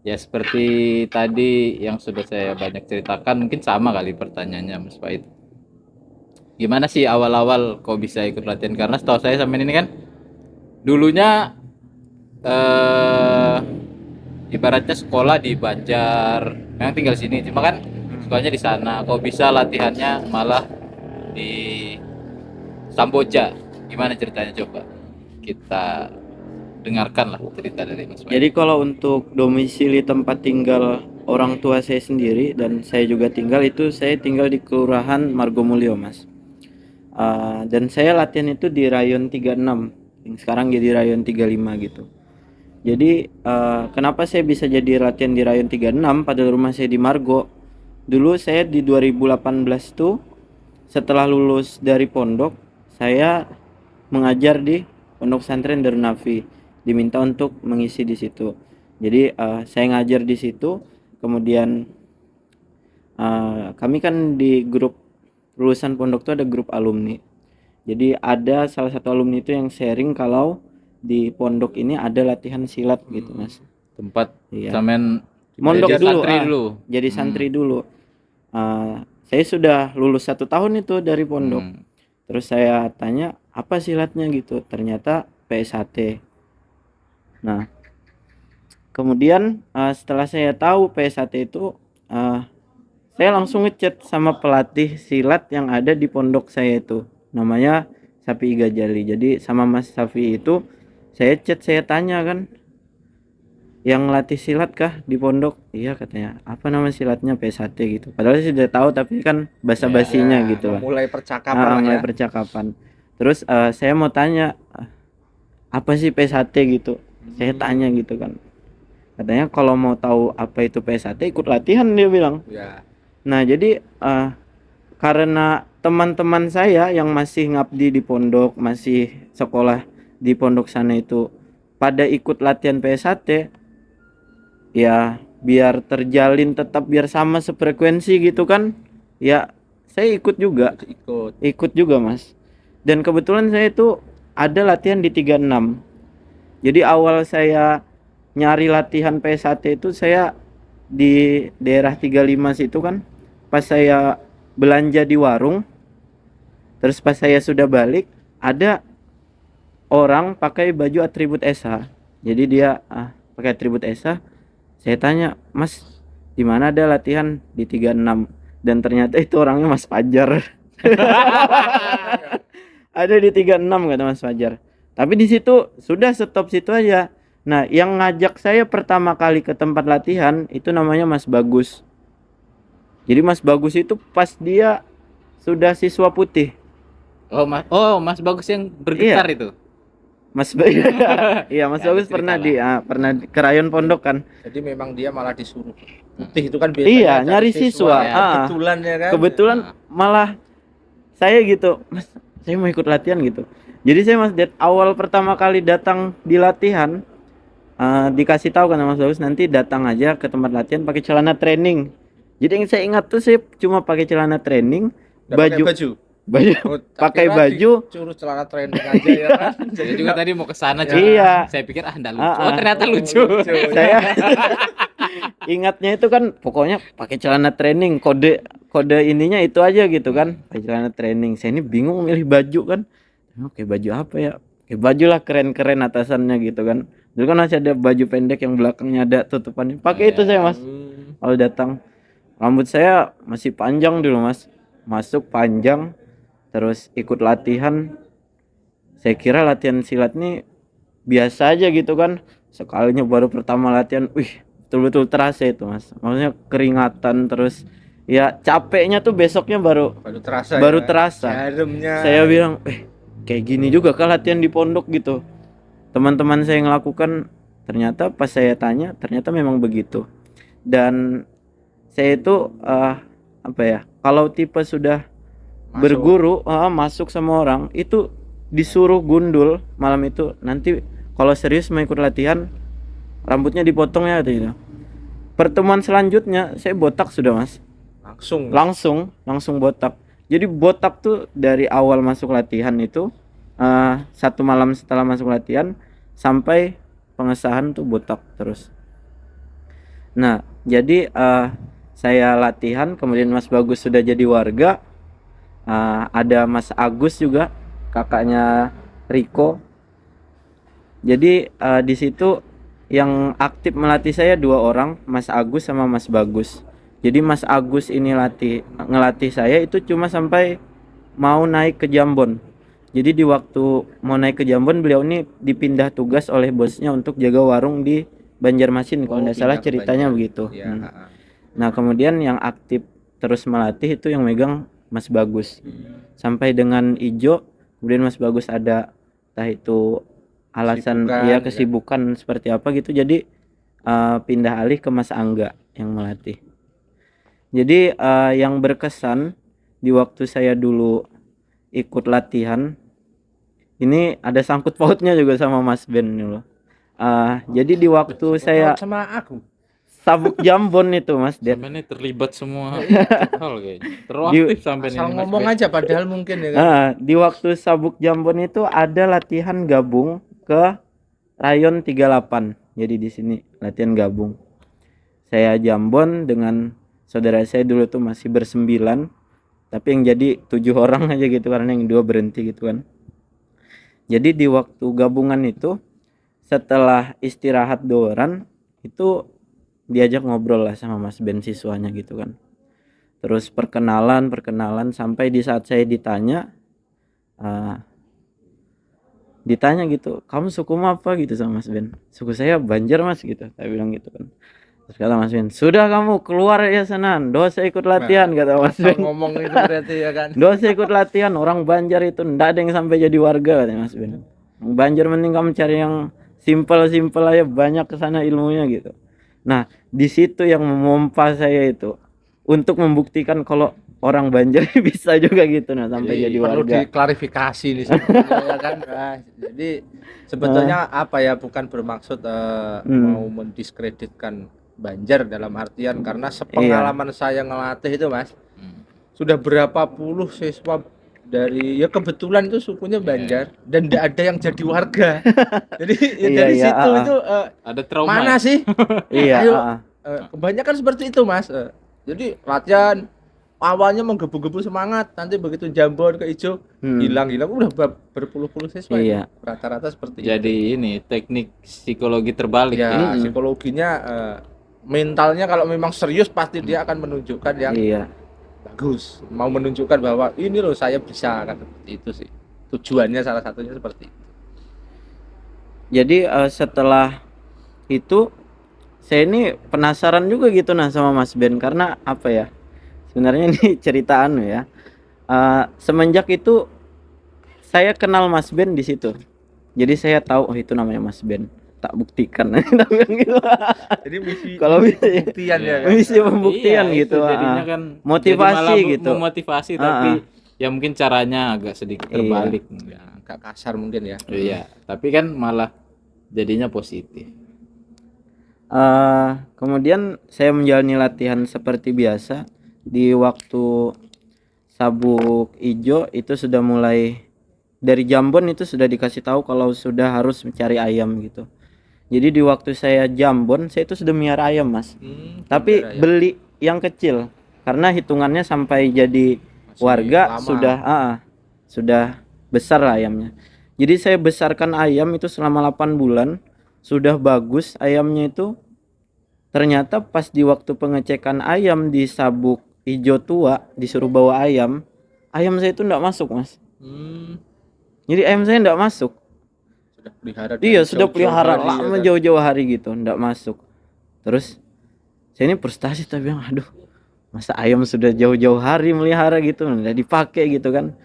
Ya seperti tadi yang sudah saya banyak ceritakan, mungkin sama kali pertanyaannya Mas Pait. Gimana sih awal-awal kok bisa ikut latihan? Karena setahu saya sampai ini kan dulunya ibaratnya sekolah di Banjar, memang tinggal sini, cuma kan sekolahnya di sana. Kok bisa latihannya malah di Samboja? Gimana ceritanya, coba kita dengarkan lah cerita dari Mas Pait. Jadi kalau untuk domisili tempat tinggal orang tua saya sendiri dan saya juga tinggal, itu saya tinggal di Kelurahan Margomulyo Mas. Dan saya latihan itu di Rayon 36 yang sekarang jadi Rayon 35 gitu. Jadi kenapa saya bisa jadi latihan di Rayon 36 padahal rumah saya di Margo? Dulu saya di 2018 tuh setelah lulus dari pondok, saya mengajar di Pondok Pesantren Darun Nafi, diminta untuk mengisi di situ. Jadi saya ngajar di situ, kemudian kami kan di grup lulusan pondok tuh ada grup alumni. Jadi ada salah satu alumni itu yang sharing kalau di pondok ini ada latihan silat gitu Mas. Tempat Iya. sampean Mondok jadi dulu, santri dulu. Jadi santri dulu. saya sudah lulus 1 tahun itu dari pondok. Terus saya tanya apa silatnya gitu, ternyata PSHT. Nah kemudian setelah saya tahu PSHT itu, saya langsung ngechat sama pelatih silat yang ada di pondok saya itu, namanya Safi Gajali. Jadi sama Mas Safi itu saya chat, saya tanya kan, yang latih silat kah di pondok? Iya katanya. Apa nama silatnya? PSHT gitu. Padahal saya sudah tahu tapi kan basa-basinya gitu lah. Mulai percakapan Mulai percakapan. Terus saya mau tanya apa sih PSHT gitu. Saya tanya gitu kan. Katanya kalau mau tahu apa itu PSHT ikut latihan, dia bilang. Ya. Nah jadi karena teman-teman saya yang masih ngabdi di pondok, masih sekolah di pondok sana itu pada ikut latihan PSHT, ya biar terjalin tetap biar sama sefrekuensi gitu kan, ya saya ikut juga Mas. Dan kebetulan saya itu ada latihan di 36. Jadi awal saya nyari latihan PSHT itu saya di daerah 35 situ kan, pas saya belanja di warung, terus pas saya sudah balik ada orang pakai baju atribut SH. Jadi dia pakai atribut SH. Saya tanya, Mas, di mana ada latihan di 36? Dan ternyata itu orangnya Mas Fajar. Ada di 36 kata Mas Fajar. Tapi di situ sudah stop situ aja. Nah, yang ngajak saya pertama kali ke tempat latihan itu namanya Mas Bagus. Jadi Mas Bagus itu pas dia sudah siswa putih. Mas Bagus yang bergitar itu. Mas iya, Mas Bagus pernah di Kerayon Pondok kan. Jadi memang dia malah disuruh putih itu kan biasanya. Iya, nyari siswa. Kebetulan ya kan. Kebetulan malah saya gitu, Mas, saya mau ikut latihan gitu. Jadi saya Mas awal pertama kali datang di latihan dikasih tahu kan Mas Bagus, nanti datang aja ke tempat latihan pakai celana training. Jadi yang saya ingat tuh saya cuma pakai celana training, baju pakai baju, curus celana training aja ya kan. Jadi juga tadi mau ke sana juga. Iya. Saya pikir enggak lucu. Ternyata lucu. Saya ingatnya itu kan pokoknya pakai celana training, kode ininya itu aja gitu kan, pakai celana training. Saya ini bingung milih baju kan. Oke, baju apa ya? Oke, baju lah keren-keren atasannya gitu kan. Dulu kan masih ada baju pendek yang belakangnya ada tutupannya. Pakai itu saya Mas. Kalau datang. Rambut saya masih panjang dulu Mas. Masuk panjang. Terus ikut latihan, saya kira latihan silat nih biasa aja gitu kan. Sekalinya baru pertama latihan, betul-betul terasa itu Mas. Maksudnya keringatan, terus ya capeknya tuh besoknya baru terasa. Jarumnya. Saya bilang, kayak gini juga kan latihan di pondok gitu. Teman-teman saya ngelakukan, ternyata pas saya tanya, ternyata memang begitu. Dan saya itu kalau tipe sudah berguru masuk sama orang itu disuruh gundul malam itu, nanti kalau serius mau ikut latihan rambutnya dipotong ya gitu. Pertemuan selanjutnya saya botak sudah Mas, langsung botak. Jadi botak tuh dari awal masuk latihan itu 1 malam setelah masuk latihan sampai pengesahan tuh botak terus. Nah jadi saya latihan, kemudian Mas Bagus sudah jadi warga. Ada Mas Agus juga, kakaknya Riko. Jadi di situ yang aktif melatih saya 2 orang, Mas Agus sama Mas Bagus. Jadi Mas Agus ini ngelatih saya itu cuma sampai mau naik ke Jambon. Jadi di waktu mau naik ke Jambon, beliau ini dipindah tugas oleh bosnya untuk jaga warung di Banjarmasin kalau tidak salah ceritanya begitu. Nah kemudian yang aktif terus melatih itu yang megang Mas Bagus sampai dengan Ijo. Kemudian Mas Bagus ada entah itu alasan kesibukan seperti apa gitu, jadi pindah alih ke Mas Angga yang melatih. Jadi yang berkesan di waktu saya dulu ikut latihan ini ada sangkut pautnya juga sama Mas Ben dulu. Jadi di waktu saya sama aku sabuk Jambon itu Mas Sampai ini terlibat semua hal kayaknya. Teraktif sampai ini. Asal ngomong aja padahal mungkin ya kan. Di waktu sabuk Jambon itu ada latihan gabung ke Rayon 38. Jadi di sini latihan gabung. Saya Jambon dengan saudara saya dulu tuh masih ber9. Tapi yang jadi 7 orang aja gitu karena yang 2 berhenti gitu kan. Jadi di waktu gabungan itu setelah istirahat doran itu diajak ngobrol lah sama Mas Ben siswanya gitu kan. Terus perkenalan sampai di saat saya eh, ditanya gitu, kamu suku apa gitu sama Mas Ben. Suku saya Banjar Mas gitu, saya bilang gitu kan. Terus kata Mas Ben, sudah kamu keluar ya sana, dosa ikut latihan kata Mas Asal Ben. ngomong itu berarti ya kan. Dosa ikut latihan, orang Banjar itu ndak ada yang sampai jadi warga kata Mas Ben. Orang Banjar mending kamu cari yang simpel aja, banyak kesana ilmunya gitu. Nah di situ yang memompa saya itu untuk membuktikan kalau orang Banjar bisa juga gitu nah sampai jadi Perlu warga. diklarifikasi nih sebenarnya ya kan. Nah, jadi sebetulnya apa ya, bukan bermaksud mau mendiskreditkan Banjar dalam artian, karena sepengalaman saya ngelatih itu Mas, sudah berapa puluh siswa dari ya kebetulan itu sukunya Banjar dan tidak ada yang jadi warga. Jadi ya dari situ itu ada trauma. mana sih? Iya. Ayo, kebanyakan seperti itu Mas. Jadi latihan awalnya menggebu-gebu semangat, nanti begitu jambon ke hijau hilang udah berpuluh-puluh siswa. Iya. Rata-rata seperti Jadi ini teknik psikologi terbalik ya. Psikologinya mentalnya kalau memang serius pasti dia akan menunjukkan yang bagus, mau menunjukkan bahwa ini loh saya bisa, kan seperti itu sih tujuannya, salah satunya seperti itu. Jadi setelah itu saya ini penasaran juga gitu nah sama Mas Ben, karena apa ya, sebenarnya ini cerita ya. Semenjak itu saya kenal Mas Ben di situ. Jadi saya tahu oh itu namanya Mas Ben. Tak buktikan gitu. Jadi misi kalau pembuktian ya kan? Misi pembuktian gitu. Jadinya kan motivasi gitu. Memotivasi tapi ya mungkin caranya agak sedikit terbalik. Ya, agak kasar mungkin ya. Iya, tapi kan malah jadinya positif. Kemudian saya menjalani latihan seperti biasa. Di waktu sabuk ijo itu sudah mulai dari jambon itu sudah dikasih tahu kalau sudah harus mencari ayam gitu. Jadi di waktu saya jambon saya itu sudah miara ayam Mas. Tapi beli yang kecil karena hitungannya sampai jadi warga sudah besar lah ayamnya. Jadi saya besarkan ayam itu selama 8 bulan, sudah bagus ayamnya itu. Ternyata pas di waktu pengecekan ayam di sabuk hijau tua disuruh bawa ayam saya itu enggak masuk Mas. Jadi ayam saya enggak masuk. Sudah pelihara. Iya, sudah pelihara lama jauh-jauh hari gitu, enggak masuk. Terus saya ini frustasi, tapi bilang, aduh, masa ayam sudah jauh-jauh hari melihara gitu, enggak dipakai gitu kan.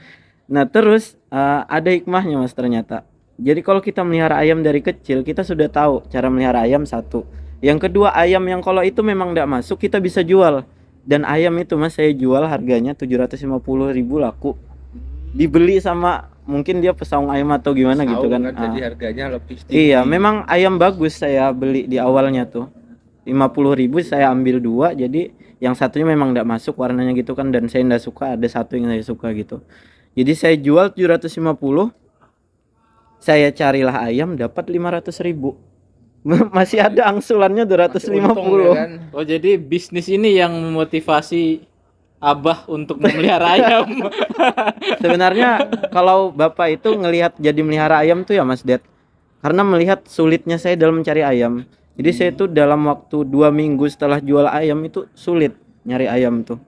Nah, terus ada hikmahnya Mas ternyata. Jadi kalau kita melihara ayam dari kecil, kita sudah tahu cara melihara ayam satu. Yang kedua, ayam yang kalau itu memang enggak masuk, kita bisa jual. Dan ayam itu Mas saya jual harganya 750.000 laku. Dibeli sama mungkin dia pesaung ayam atau gimana gitu kan. Jadi harganya lebih tinggi. Iya, memang ayam bagus saya beli di awalnya tuh. 50.000 saya ambil 2, jadi yang satunya memang enggak masuk warnanya gitu kan, dan saya enggak suka, ada satu yang saya suka gitu. Jadi saya jual 750. Saya carilah ayam dapat 500.000. Masih ada angsulannya 250. Ya kan? Oh, jadi bisnis ini yang memotivasi Abah untuk memelihara ayam. Sebenarnya kalau Bapak itu ngelihat jadi melihara ayam tuh ya Mas Ded, karena melihat sulitnya saya dalam mencari ayam. Jadi saya tuh dalam waktu 2 minggu setelah jual ayam itu sulit nyari ayam tuh.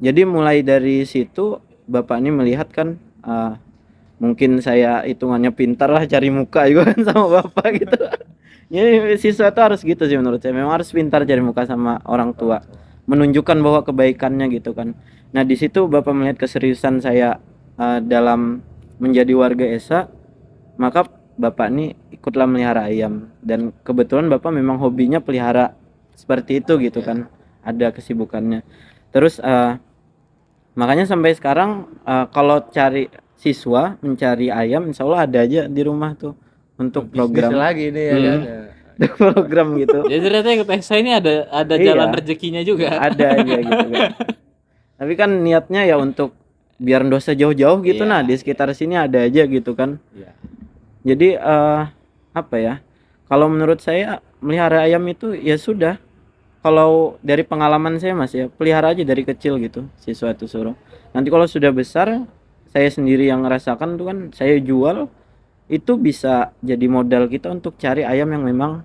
Jadi mulai dari situ Bapak ini melihat kan, mungkin saya hitungannya pintar lah cari muka juga kan sama Bapak gitu. Jadi siswa itu harus gitu sih menurut saya, memang harus pintar cari muka sama orang tua, menunjukkan bahwa kebaikannya gitu kan. Nah di situ Bapak melihat keseriusan saya dalam menjadi warga Esa, maka Bapak ini ikutlah melihara ayam, dan kebetulan Bapak memang hobinya pelihara seperti itu gitu kan, ada kesibukannya. Terus makanya sampai sekarang kalau cari siswa mencari ayam, insya Allah ada aja di rumah tuh untuk program lagi nih ya kan. program gitu. Jadi ternyata ikut Esa ini ada jalan rezekinya juga. Ada aja gitu kan. Tapi kan niatnya ya untuk biar dosa jauh-jauh gitu. Nah di sekitar sini ada aja gitu kan. Jadi apa ya, kalau menurut saya melihara ayam itu ya sudah, kalau dari pengalaman saya Mas ya, pelihara aja dari kecil gitu siswa itu suruh. Nanti kalau sudah besar, saya sendiri yang ngerasakan tuh kan, saya jual itu bisa jadi modal kita untuk cari ayam yang memang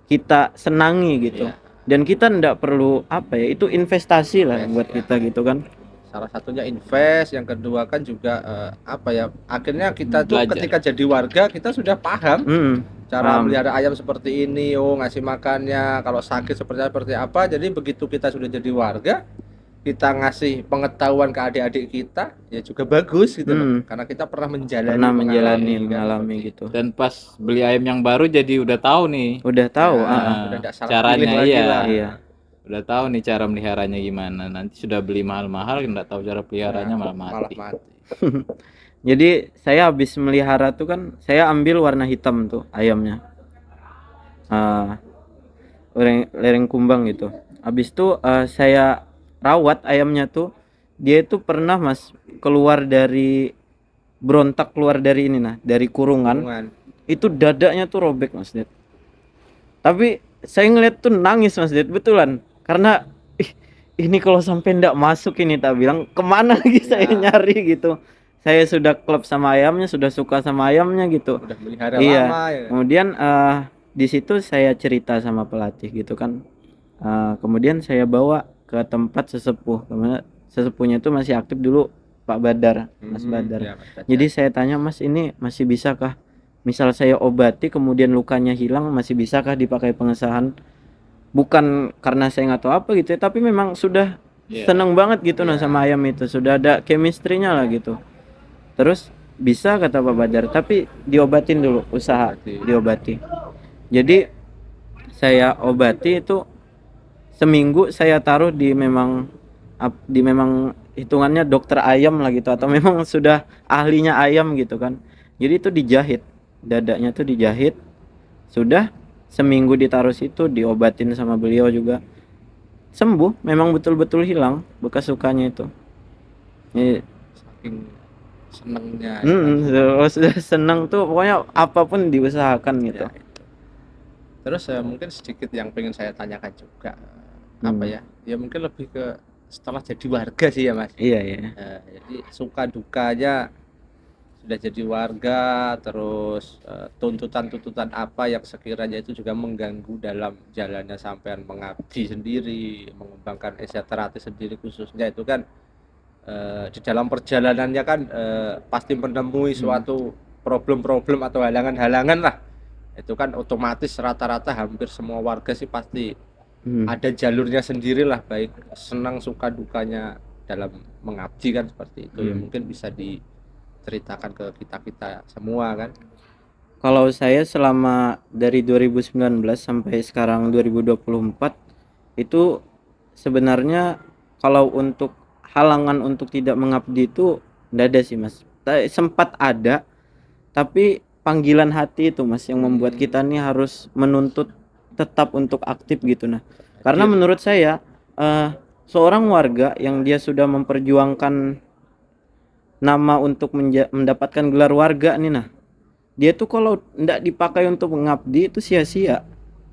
kita senangi gitu. Iya. Dan kita ndak perlu apa ya, itu investasi lah Invest, buat ya. kita gitu kan. Salah satunya invest, yang kedua kan juga apa ya, akhirnya kita tuh Belajar. ketika jadi warga kita sudah paham cara Paham. melihara ayam seperti ini, oh ngasih makannya, kalau sakit seperti apa. Jadi begitu kita sudah jadi warga, kita ngasih pengetahuan ke adik-adik kita, ya juga bagus gitu loh. Karena kita pernah menjalani, Pernah menjalani, kan, mengalami seperti gitu. Dan pas beli ayam yang baru jadi udah tahu nih Udah tahu, Ya, ah. udah nggak salah caranya, pilih lagi iya. lah. Iya. Udah tahu nih cara meliharanya gimana. Nanti sudah beli mahal-mahal nggak tahu cara peliharanya malah mati. Jadi saya habis melihara tuh kan, saya ambil warna hitam tuh ayamnya, lereng kumbang gitu. Habis itu saya rawat ayamnya tuh, dia itu pernah Mas keluar dari berontak, keluar dari ini nah, dari kurungan. Itu dadanya tuh robek Mas Ded. Tapi saya ngeliat tuh nangis Mas Ded, betulan. Karena ini kalau sampai ndak masuk ini, tak bilang kemana lagi saya nyari gitu. Saya sudah klop sama ayamnya, sudah suka sama ayamnya gitu. Udah melihara Iya. lama ya. Kemudian di situ saya cerita sama pelatih gitu kan. Kemudian saya bawa ke tempat sesepuh. Kemudian sesepuhnya itu masih aktif dulu, Pak Badar, Mas Badar. Ya, Mas Badar. Jadi saya tanya, Mas ini masih bisakah? Misal saya obati kemudian lukanya hilang, masih bisakah dipakai pengesahan? Bukan karena saya nggak tahu apa gitu ya, tapi memang sudah seneng banget gitu nah sama ayam itu, sudah ada chemistry-nya lah gitu. Terus bisa kata Pak Badar, tapi diobatin dulu, usaha diobati. Jadi saya obati itu seminggu, saya taruh di memang hitungannya dokter ayam lah gitu, atau memang sudah ahlinya ayam gitu kan. Jadi itu dijahit, dadanya tuh dijahit, sudah seminggu ditaruh situ, diobatin sama beliau juga, sembuh, memang betul-betul hilang bekas lukanya itu. Saking senengnya. Sudah seneng tuh pokoknya apapun diusahakan gitu. Ya, terus mungkin sedikit yang pengen saya tanyakan juga, apa ya? Ya mungkin lebih ke setelah jadi warga sih ya Mas. Iya. Jadi suka dukanya sudah jadi warga, terus tuntutan-tuntutan apa yang sekiranya itu juga mengganggu dalam jalannya sampean mengabdi sendiri, mengembangkan Eseterati sendiri khususnya, itu kan di dalam perjalanannya kan pasti menemui suatu problem-problem atau halangan-halangan lah. Itu kan otomatis rata-rata hampir semua warga sih pasti ada jalurnya sendiri lah, baik senang suka dukanya dalam mengabdi kan, seperti itu. Ya mungkin bisa diceritakan ke kita semua kan. Kalau saya selama dari 2019 sampai sekarang 2024 itu sebenarnya kalau untuk halangan untuk tidak mengabdi itu enggak ada sih Mas. Sempat ada, tapi panggilan hati itu Mas yang membuat kita nih harus menuntut tetap untuk aktif gitu nah. Karena menurut saya seorang warga yang dia sudah memperjuangkan nama untuk mendapatkan gelar warga nih nah, dia tuh kalau ndak dipakai untuk mengabdi itu sia-sia.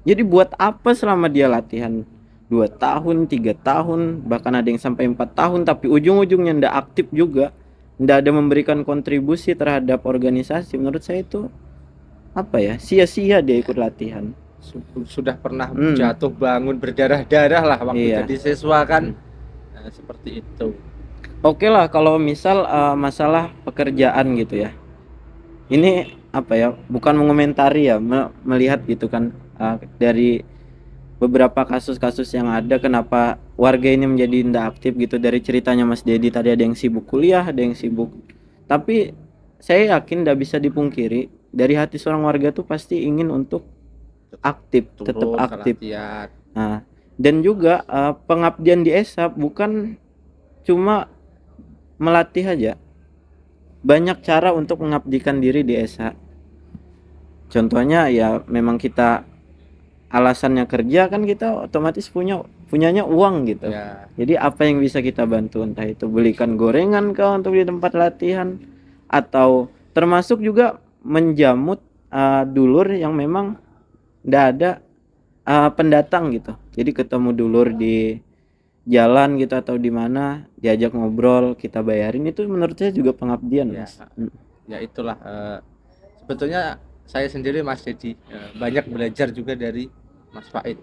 Jadi buat apa selama dia latihan 2 tahun, 3 tahun, bahkan ada yang sampai 4 tahun, tapi ujung-ujungnya ndak aktif juga, ndak ada memberikan kontribusi terhadap organisasi. Menurut saya itu apa ya, sia-sia dia ikut latihan. Sudah pernah jatuh bangun berdarah-darah lah waktu jadi siswa kan. Seperti itu. Oke lah kalau misal masalah pekerjaan gitu ya, ini apa ya, bukan mengomentari ya, melihat gitu kan dari beberapa kasus-kasus yang ada, kenapa warga ini menjadi tidak aktif gitu. Dari ceritanya Mas Dedi tadi, ada yang sibuk kuliah, ada yang sibuk, tapi saya yakin tidak bisa dipungkiri dari hati seorang warga tuh pasti ingin untuk aktif, tetap aktif. Nah, dan juga pengabdian di ESA bukan cuma melatih aja, banyak cara untuk mengabdikan diri di ESA. Contohnya ya memang kita alasannya kerja kan, kita otomatis punyanya uang gitu ya. Jadi apa yang bisa kita bantu, entah itu belikan gorengan kah untuk di tempat latihan, atau termasuk juga menjamut dulur yang memang ndak ada pendatang gitu. Jadi ketemu dulur di jalan gitu atau di mana, diajak ngobrol, kita bayarin, itu menurut saya juga pengabdian, Ya, Mas. ya itulah sebetulnya saya sendiri Mas Dedi banyak belajar juga dari Mas Faid.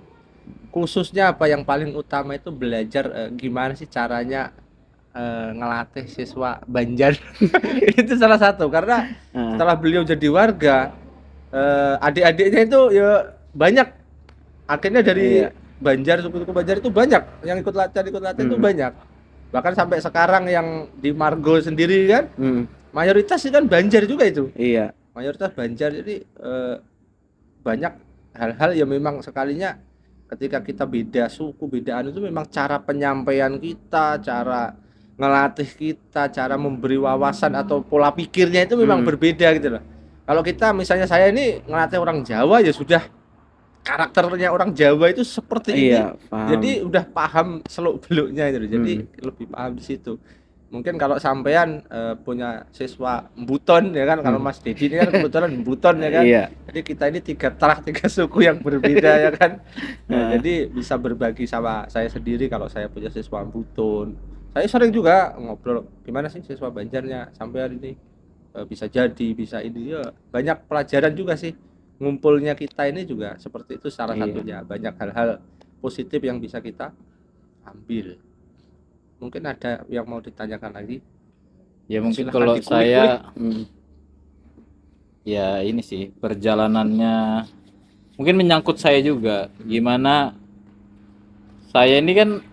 Khususnya apa yang paling utama itu belajar gimana sih caranya ngelatih siswa Banjar. Itu salah satu karena Nah, setelah beliau jadi warga adik-adiknya itu ya banyak, akhirnya dari iya. Banjar, suku-suku Banjar itu banyak yang ikut latihan itu banyak, bahkan sampai sekarang yang di Margo sendiri kan mayoritas itu kan Banjar juga itu, Iya. mayoritas Banjar. Jadi banyak hal-hal yang memang sekalinya ketika kita beda suku, bedaan itu memang cara penyampaian kita, cara ngelatih kita, cara memberi wawasan atau pola pikirnya itu memang berbeda gitu loh. Kalau kita misalnya saya ini ngelatih orang Jawa ya sudah karakternya orang Jawa itu seperti ini. Iya, paham. Jadi udah paham seluk-beluknya itu. Jadi lebih paham di situ. Mungkin kalau sampean punya siswa Mbuton ya kan, kalau Mas Dedi ini kan kebetulan Mbuton ya kan. Iya. Jadi kita ini tiga suku yang berbeda ya kan. Jadi bisa berbagi sama saya sendiri kalau saya punya siswa Mbuton. Saya sering juga ngobrol gimana sih siswa Banjarnya sampean ini bisa jadi, bisa ini ya. Banyak pelajaran juga sih. Ngumpulnya kita ini juga seperti itu salah satunya. Banyak hal-hal positif yang bisa kita ambil. Mungkin ada yang mau ditanyakan lagi? Ya mungkin Silahkan kalau dikulik-kulik. saya ya ini sih perjalanannya mungkin menyangkut saya juga. Gimana saya ini kan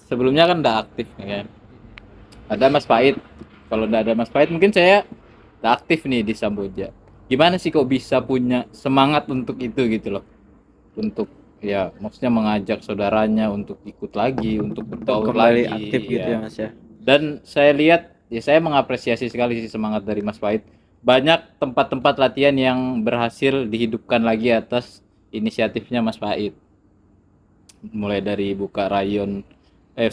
sebelumnya kan udah aktif ya kan. Ada Mas Faid. Kalau udah ada Mas Faid mungkin saya udah aktif nih di Samboja. Gimana sih kok bisa punya semangat untuk itu gitu loh, untuk ya maksudnya mengajak saudaranya untuk ikut lagi, untuk berbaur Kembali lagi aktif gitu ya, Mas ya. Dan saya lihat ya, saya mengapresiasi sekali sih semangat dari Mas Faid. Banyak tempat-tempat latihan yang berhasil dihidupkan lagi atas inisiatifnya Mas Faid, mulai dari buka rayon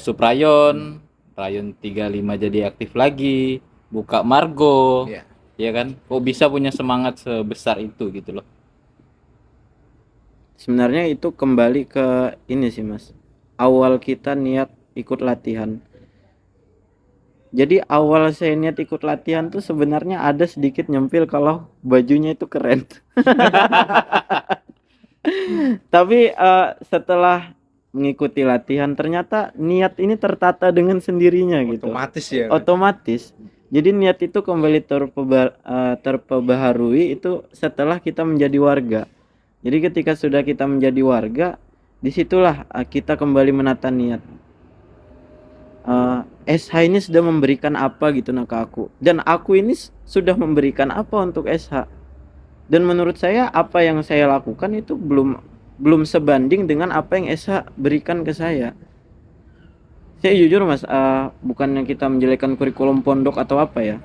subrayon, rayon 35 jadi aktif lagi, buka Margo. Ya kan, kok bisa punya semangat sebesar itu gitu loh. Sebenarnya itu kembali ke ini sih, Mas. Awal kita niat ikut latihan. Jadi awal saya niat ikut latihan tuh sebenarnya ada sedikit nyempil kalau bajunya itu keren. Tapi setelah mengikuti latihan ternyata niat ini tertata dengan sendirinya gitu. Otomatis ya. Otomatis. Jadi niat itu kembali terperbaharui itu setelah kita menjadi warga. Jadi ketika sudah kita menjadi warga, disitulah kita kembali menata niat. SH ini sudah memberikan apa gitu ke aku, dan aku ini sudah memberikan apa untuk SH. Dan menurut saya apa yang saya lakukan itu belum sebanding dengan apa yang SH berikan ke saya. Saya jujur Mas, bukannya kita menjelekkan kurikulum pondok atau apa ya.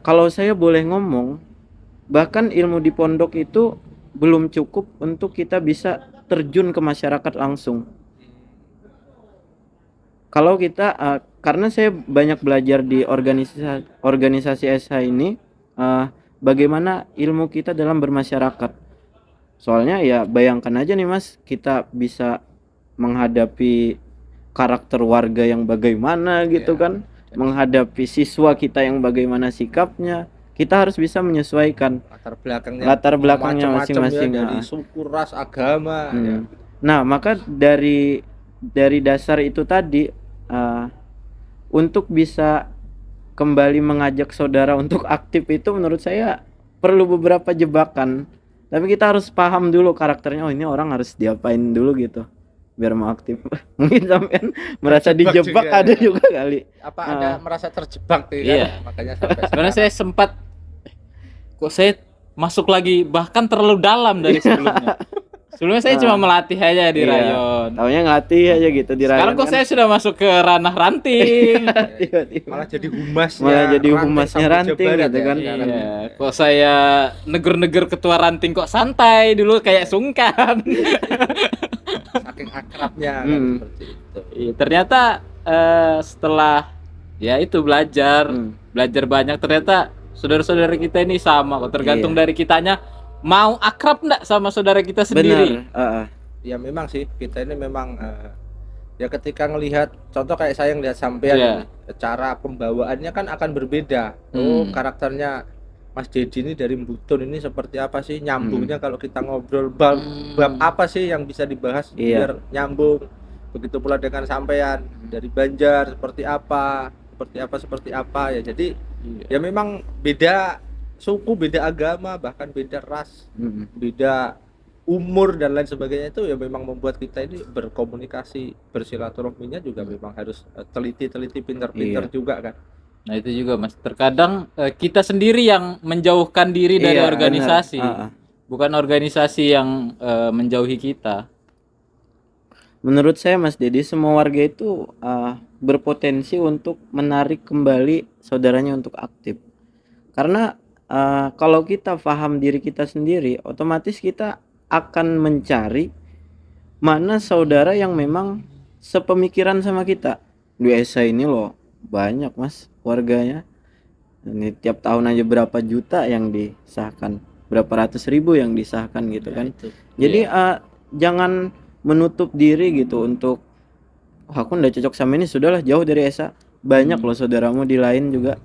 Kalau saya boleh ngomong, bahkan ilmu di pondok itu belum cukup untuk kita bisa terjun ke masyarakat langsung. Kalau kita, karena saya banyak belajar di organisasi SH ini, bagaimana ilmu kita dalam bermasyarakat. Soalnya ya bayangkan aja nih Mas, kita bisa menghadapi karakter warga yang bagaimana gitu kan, menghadapi siswa kita yang bagaimana sikapnya, kita harus bisa menyesuaikan latar belakangnya masing-masing ya, dari suku, ras, agama ya. Nah maka dari dasar itu tadi, untuk bisa kembali mengajak saudara untuk aktif itu menurut saya perlu beberapa jebakan, tapi kita harus paham dulu karakternya. Oh ini orang harus diapain dulu gitu biar mau aktif. Mungkin sampean merasa dijebak juga, ada juga kali. Apa ada merasa terjebak tuh iya. Kan? Makanya sampai sebenarnya saya sempat kok saya masuk lagi bahkan terlalu dalam dari sebelumnya. Sebelumnya saya cuma melatih aja di rayon. Taunya ngelatih aja gitu di rayon. Sekarang kok saya sudah masuk ke ranah ranting. Malah jadi humasnya. Malah jadi humasnya ranting gitu kan. Iya. Kok saya negur-negur ketua ranting kok santai, dulu kayak sungkan. Saking akrabnya kan, seperti itu. Iya, ternyata setelah ya itu belajar banyak, ternyata saudara-saudara kita ini sama kok, tergantung dari kitanya mau akrab enggak sama saudara kita sendiri? Benar. Ya memang sih kita ini memang ya ketika ngelihat contoh kayak saya ngelihat sampean Iya. ini, cara pembawaannya kan akan berbeda. Karakternya Mas Dedi ini dari Mbutun ini seperti apa sih nyambungnya kalau kita ngobrol bab apa sih yang bisa dibahas Iya. biar nyambung. Begitu pula dengan sampean dari Banjar seperti apa ya. Jadi ya memang beda suku, beda agama, bahkan beda ras, beda umur dan lain sebagainya, itu ya memang membuat kita ini berkomunikasi, bersilaturahminya juga memang harus teliti-teliti, pintar-pintar juga kan. Nah itu juga Mas, terkadang kita sendiri yang menjauhkan diri dari Iya, organisasi, benar. bukan organisasi yang menjauhi kita. Menurut saya Mas Dedi, semua warga itu berpotensi untuk menarik kembali saudaranya untuk aktif. Karena kalau kita paham diri kita sendiri, otomatis kita akan mencari mana saudara yang memang sepemikiran sama kita. Di Esa ini loh banyak Mas warganya. Ini tiap tahun aja berapa juta yang disahkan, berapa ratus ribu yang disahkan gitu kan. Jadi jangan menutup diri gitu untuk aku nggak cocok sama ini, sudahlah jauh dari Esa. Banyak loh saudaramu di lain juga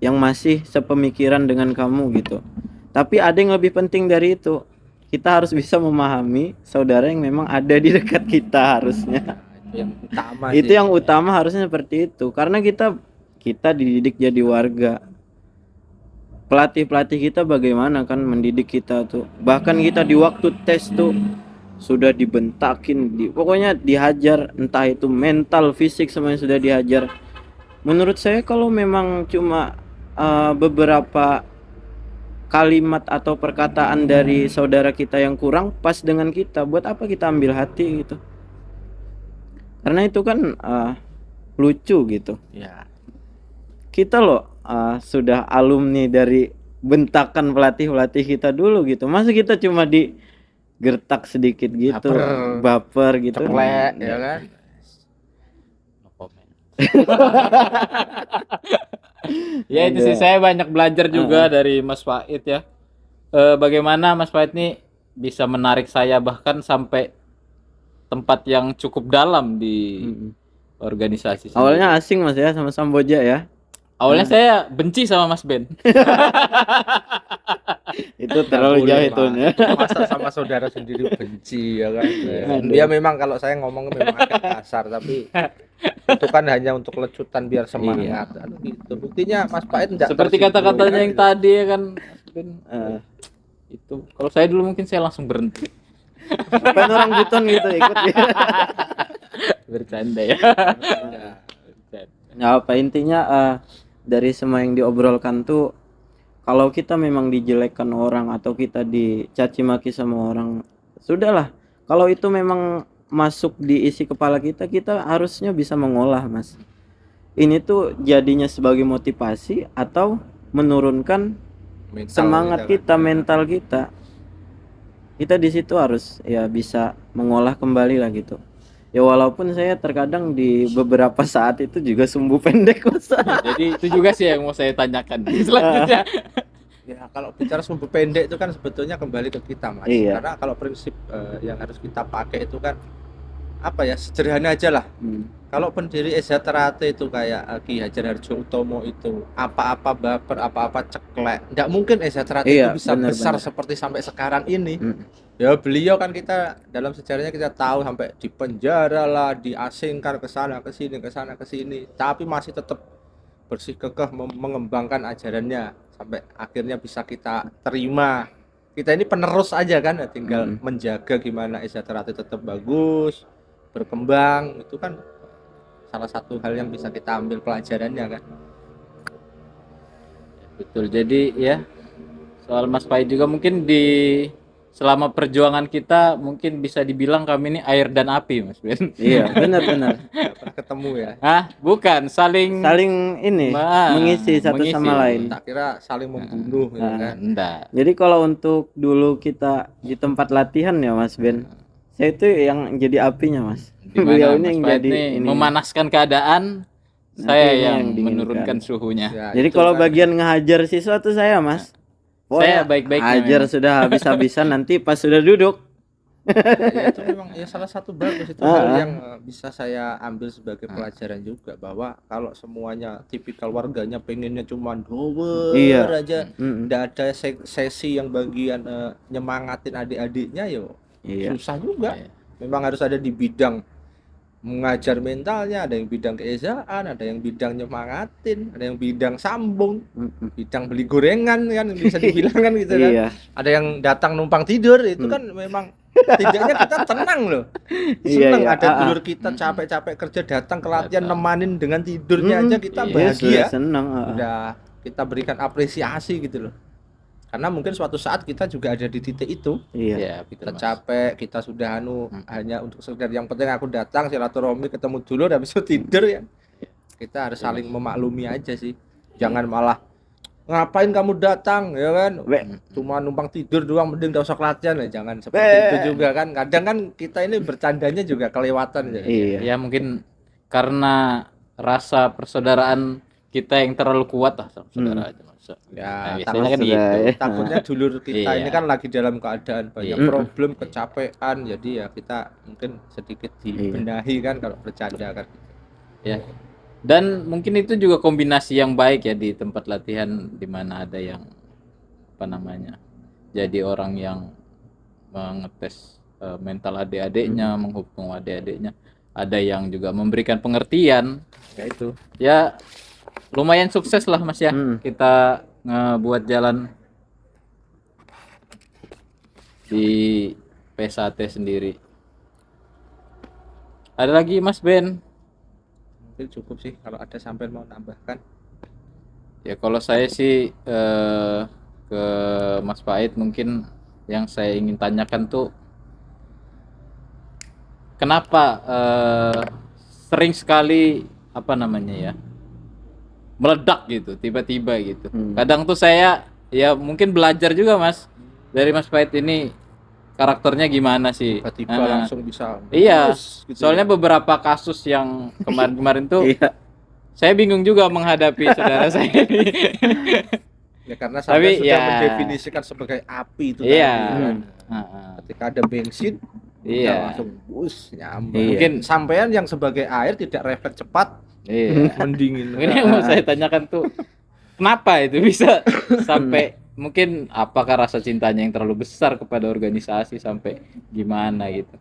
yang masih sepemikiran dengan kamu gitu. Tapi ada yang lebih penting dari itu. Kita harus bisa memahami saudara yang memang ada di dekat kita harusnya. Yang utama Itu yang utama harusnya seperti itu. Karena kita dididik jadi warga. Pelatih-pelatih kita bagaimana kan mendidik kita tuh. Bahkan kita di waktu tes tuh sudah dibentakin, pokoknya dihajar, entah itu mental, fisik, semuanya sudah dihajar. Menurut saya kalau memang cuma beberapa kalimat atau perkataan dari saudara kita yang kurang pas dengan kita, buat apa kita ambil hati gitu? Karena itu kan lucu gitu. Ya. Kita loh sudah alumni dari bentakan pelatih kita dulu gitu. Masa kita cuma digertak sedikit gitu, baper gitu. ceplek ya kan. No comment. Ya itu sih, saya banyak belajar juga dari Mas Faid ya. Bagaimana Mas Faid ini bisa menarik saya bahkan sampai tempat yang cukup dalam di organisasi sendiri. Awalnya asing Mas ya sama Samboja ya. Awalnya saya benci sama Mas Ben. Itu terlalu jauh itu ya. Masa sama saudara sendiri benci ya kan. Ya memang kalau saya ngomong memang agak kasar, tapi itu kan hanya untuk lecutan biar semangat gitu. Buktinya Mas Faid enggak Seperti kata-katanya yang tadi ya kan Mas Ben. Itu kalau saya dulu mungkin saya langsung berhenti. Bukan orang buton gitu ikut ya. Bercanda ya. Ya apa intinya dari semua yang diobrolkan tuh, kalau kita memang dijelekkan orang atau kita dicaci maki sama orang, sudahlah. Kalau itu memang masuk di isi kepala kita harusnya bisa mengolah Mas. Ini tuh jadinya sebagai motivasi atau menurunkan semangat kita, mental kita. Kita di situ harus ya bisa mengolah kembali lah gitu. Ya walaupun saya terkadang di beberapa saat itu juga sumbu pendek Mas. Jadi itu juga sih yang mau saya tanyakan selanjutnya. Ya kalau bicara sumbu pendek itu kan sebetulnya kembali ke kita Mas. Iya. Karena kalau prinsip yang harus kita pakai itu kan apa ya, sederhana aja lah. Kalau pendiri Esa Ternate itu kayak Ki Hajar Harjo-Utomo itu apa-apa baper, apa-apa ceklek, nggak mungkin Esa Ternate itu bisa besar seperti sampai sekarang ini. Ya beliau kan kita dalam sejarahnya kita tahu sampai di penjara lah, diasingkan ke sana ke sini, tapi masih tetap bersih kekeh mengembangkan ajarannya sampai akhirnya bisa kita terima. Kita ini penerus aja kan, tinggal menjaga gimana Esa Ternate tetap bagus, berkembang. Itu kan salah satu hal yang bisa kita ambil pelajarannya kan. Betul. Jadi ya soal Mas Faid juga mungkin selama perjuangan kita mungkin bisa dibilang kami ini air dan api Mas Ben. Iya benar. Pernah ketemu ya? Bukan saling ini mengisi satu sama lain. Tak kira saling membunuh gitu kan. Enggak. Jadi kalau untuk dulu kita di tempat latihan ya Mas Ben, saya itu yang jadi apinya Mas. Beliau ini yang jadi memanaskan keadaan, saya yang menurunkan suhunya. Ya, jadi kalau bagian ngehajar siswa tuh saya Mas, Saya baik-baiknya ajar memang. sudah habis-habisan nanti pas sudah duduk. Ya, itu memang ya salah satu bagus itu hal yang bisa saya ambil sebagai Ah. pelajaran juga, bahwa kalau semuanya tipikal warganya pengennya cuma drawer Iya. aja, Mm-mm. nggak ada sesi yang bagian nyemangatin adik-adiknya, yo Iya. susah juga. Iya. Memang harus ada di bidang mengajar mentalnya, ada yang bidang keesaan, ada yang bidang nyemangatin, ada yang bidang sambung, Mm-mm. bidang beli gorengan kan bisa dibilang kan gitu kan. Iya. Ada yang datang numpang tidur, itu kan memang setidaknya kita tenang loh. Iya, Seneng iya. ada dulur kita capek-capek kerja datang ke latihan Datang. nemanin dengan tidurnya aja kita Iya, Iya, sudah bahagia. senang. Udah kita berikan apresiasi gitu loh. Karena mungkin suatu saat kita juga ada di titik itu. Iya. Iya, Kita betul, Mas. capek, kita sudah hanya untuk sekedar yang penting aku datang silaturahmi ketemu dulu habis itu tidur ya. Kita harus saling memaklumi aja sih. Jangan malah ngapain kamu datang ya kan, cuma numpang tidur doang, mending gak usah latihan ya, jangan seperti itu juga kan. Kadang kan kita ini bercandanya juga kelewatan ya. Iya. Ya mungkin karena rasa persaudaraan kita yang terlalu kuat lah sama saudara aja, Mas. Ya, Biasanya kan sudah, gitu. ya. Takutnya dulur kita Iya. ini kan lagi dalam keadaan banyak Iya. problem, kecapean, jadi ya kita mungkin sedikit dibenahi kan kalau bercanda kan. Ya. Dan mungkin itu juga kombinasi yang baik ya di tempat latihan, di mana ada yang apa namanya, jadi orang yang mengetes mental adik-adiknya, menghukum adik-adiknya, ada yang juga memberikan pengertian, ya itu. Ya lumayan sukses lah Mas ya, kita ngebuat jalan di PSAT sendiri. Ada lagi Mas Ben? Mungkin cukup sih kalau ada sampai mau tambahkan. Ya kalau saya sih ke Mas Pait, mungkin yang saya ingin tanyakan tuh kenapa sering sekali apa namanya ya, meledak gitu tiba-tiba gitu. Kadang tuh saya ya mungkin belajar juga Mas dari Mas Pait ini, karakternya gimana sih. Tiba-tiba langsung bisa Iya, gitu soalnya beberapa kasus yang kemarin-kemarin tuh Iya. saya bingung juga menghadapi saudara saya ini. ya karena Tapi sampai sudah ya, mendefinisikan sebagai api itu iya. tadi kan. Heeh. Ketika ada bensin Iya. udah langsung bus nyampe. Iya. Mungkin sampean yang sebagai air tidak refleks cepat Iya. mendingin. Ini yang mau saya tanyakan tuh, kenapa itu bisa sampai, mungkin apakah rasa cintanya yang terlalu besar kepada organisasi sampai gimana gitu?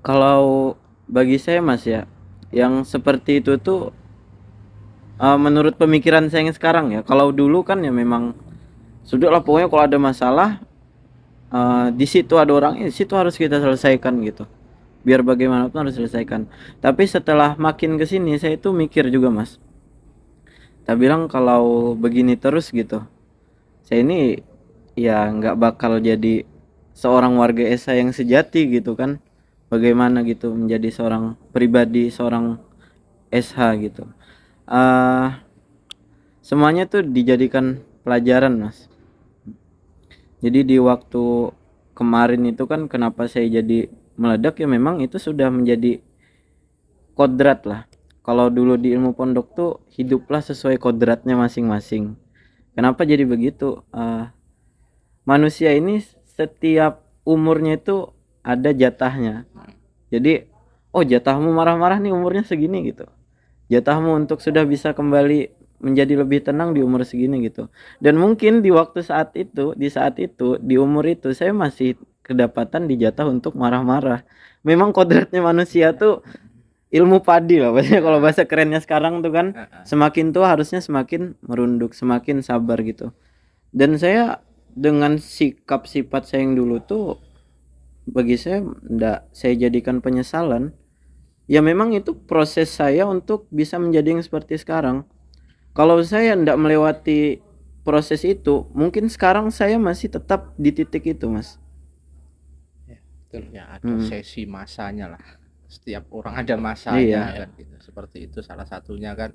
Kalau bagi saya Mas ya, yang seperti itu tuh menurut pemikiran saya yang sekarang ya. Kalau dulu kan ya memang sudah lah, pokoknya kalau ada masalah di situ ada orangnya, di situ harus kita selesaikan gitu. Biar bagaimanapun harus selesaikan. Tapi setelah makin kesini saya itu mikir juga Mas. Tak bilang kalau begini terus gitu, saya ini ya nggak bakal jadi seorang warga ESA yang sejati gitu kan. Bagaimana gitu menjadi seorang pribadi, seorang SH gitu. Semuanya tuh dijadikan pelajaran Mas. Jadi di waktu kemarin itu kan kenapa saya jadi meledak ya, memang itu sudah menjadi kodrat lah. Kalau dulu di ilmu pondok tuh hiduplah sesuai kodratnya masing-masing. Kenapa jadi begitu? Manusia ini setiap umurnya itu ada jatahnya. Jadi jatahmu marah-marah nih umurnya segini gitu. Jatahmu untuk sudah bisa kembali menjadi lebih tenang di umur segini gitu. Dan mungkin di waktu saat itu, di umur itu saya masih kedapatan di jatah untuk marah-marah. Memang kodratnya manusia tuh ilmu padi lah bahasanya, kalau bahasa kerennya sekarang tuh kan, semakin tua harusnya semakin merunduk, semakin sabar gitu. Dan saya dengan sikap sifat saya yang dulu tuh, bagi saya enggak saya jadikan penyesalan. Ya memang itu proses saya untuk bisa menjadi yang seperti sekarang. Kalau saya enggak melewati proses itu, mungkin sekarang saya masih tetap di titik itu Mas. Betul ya, ada sesi masanya lah. Setiap orang ada masanya kan gitu. Seperti itu salah satunya kan.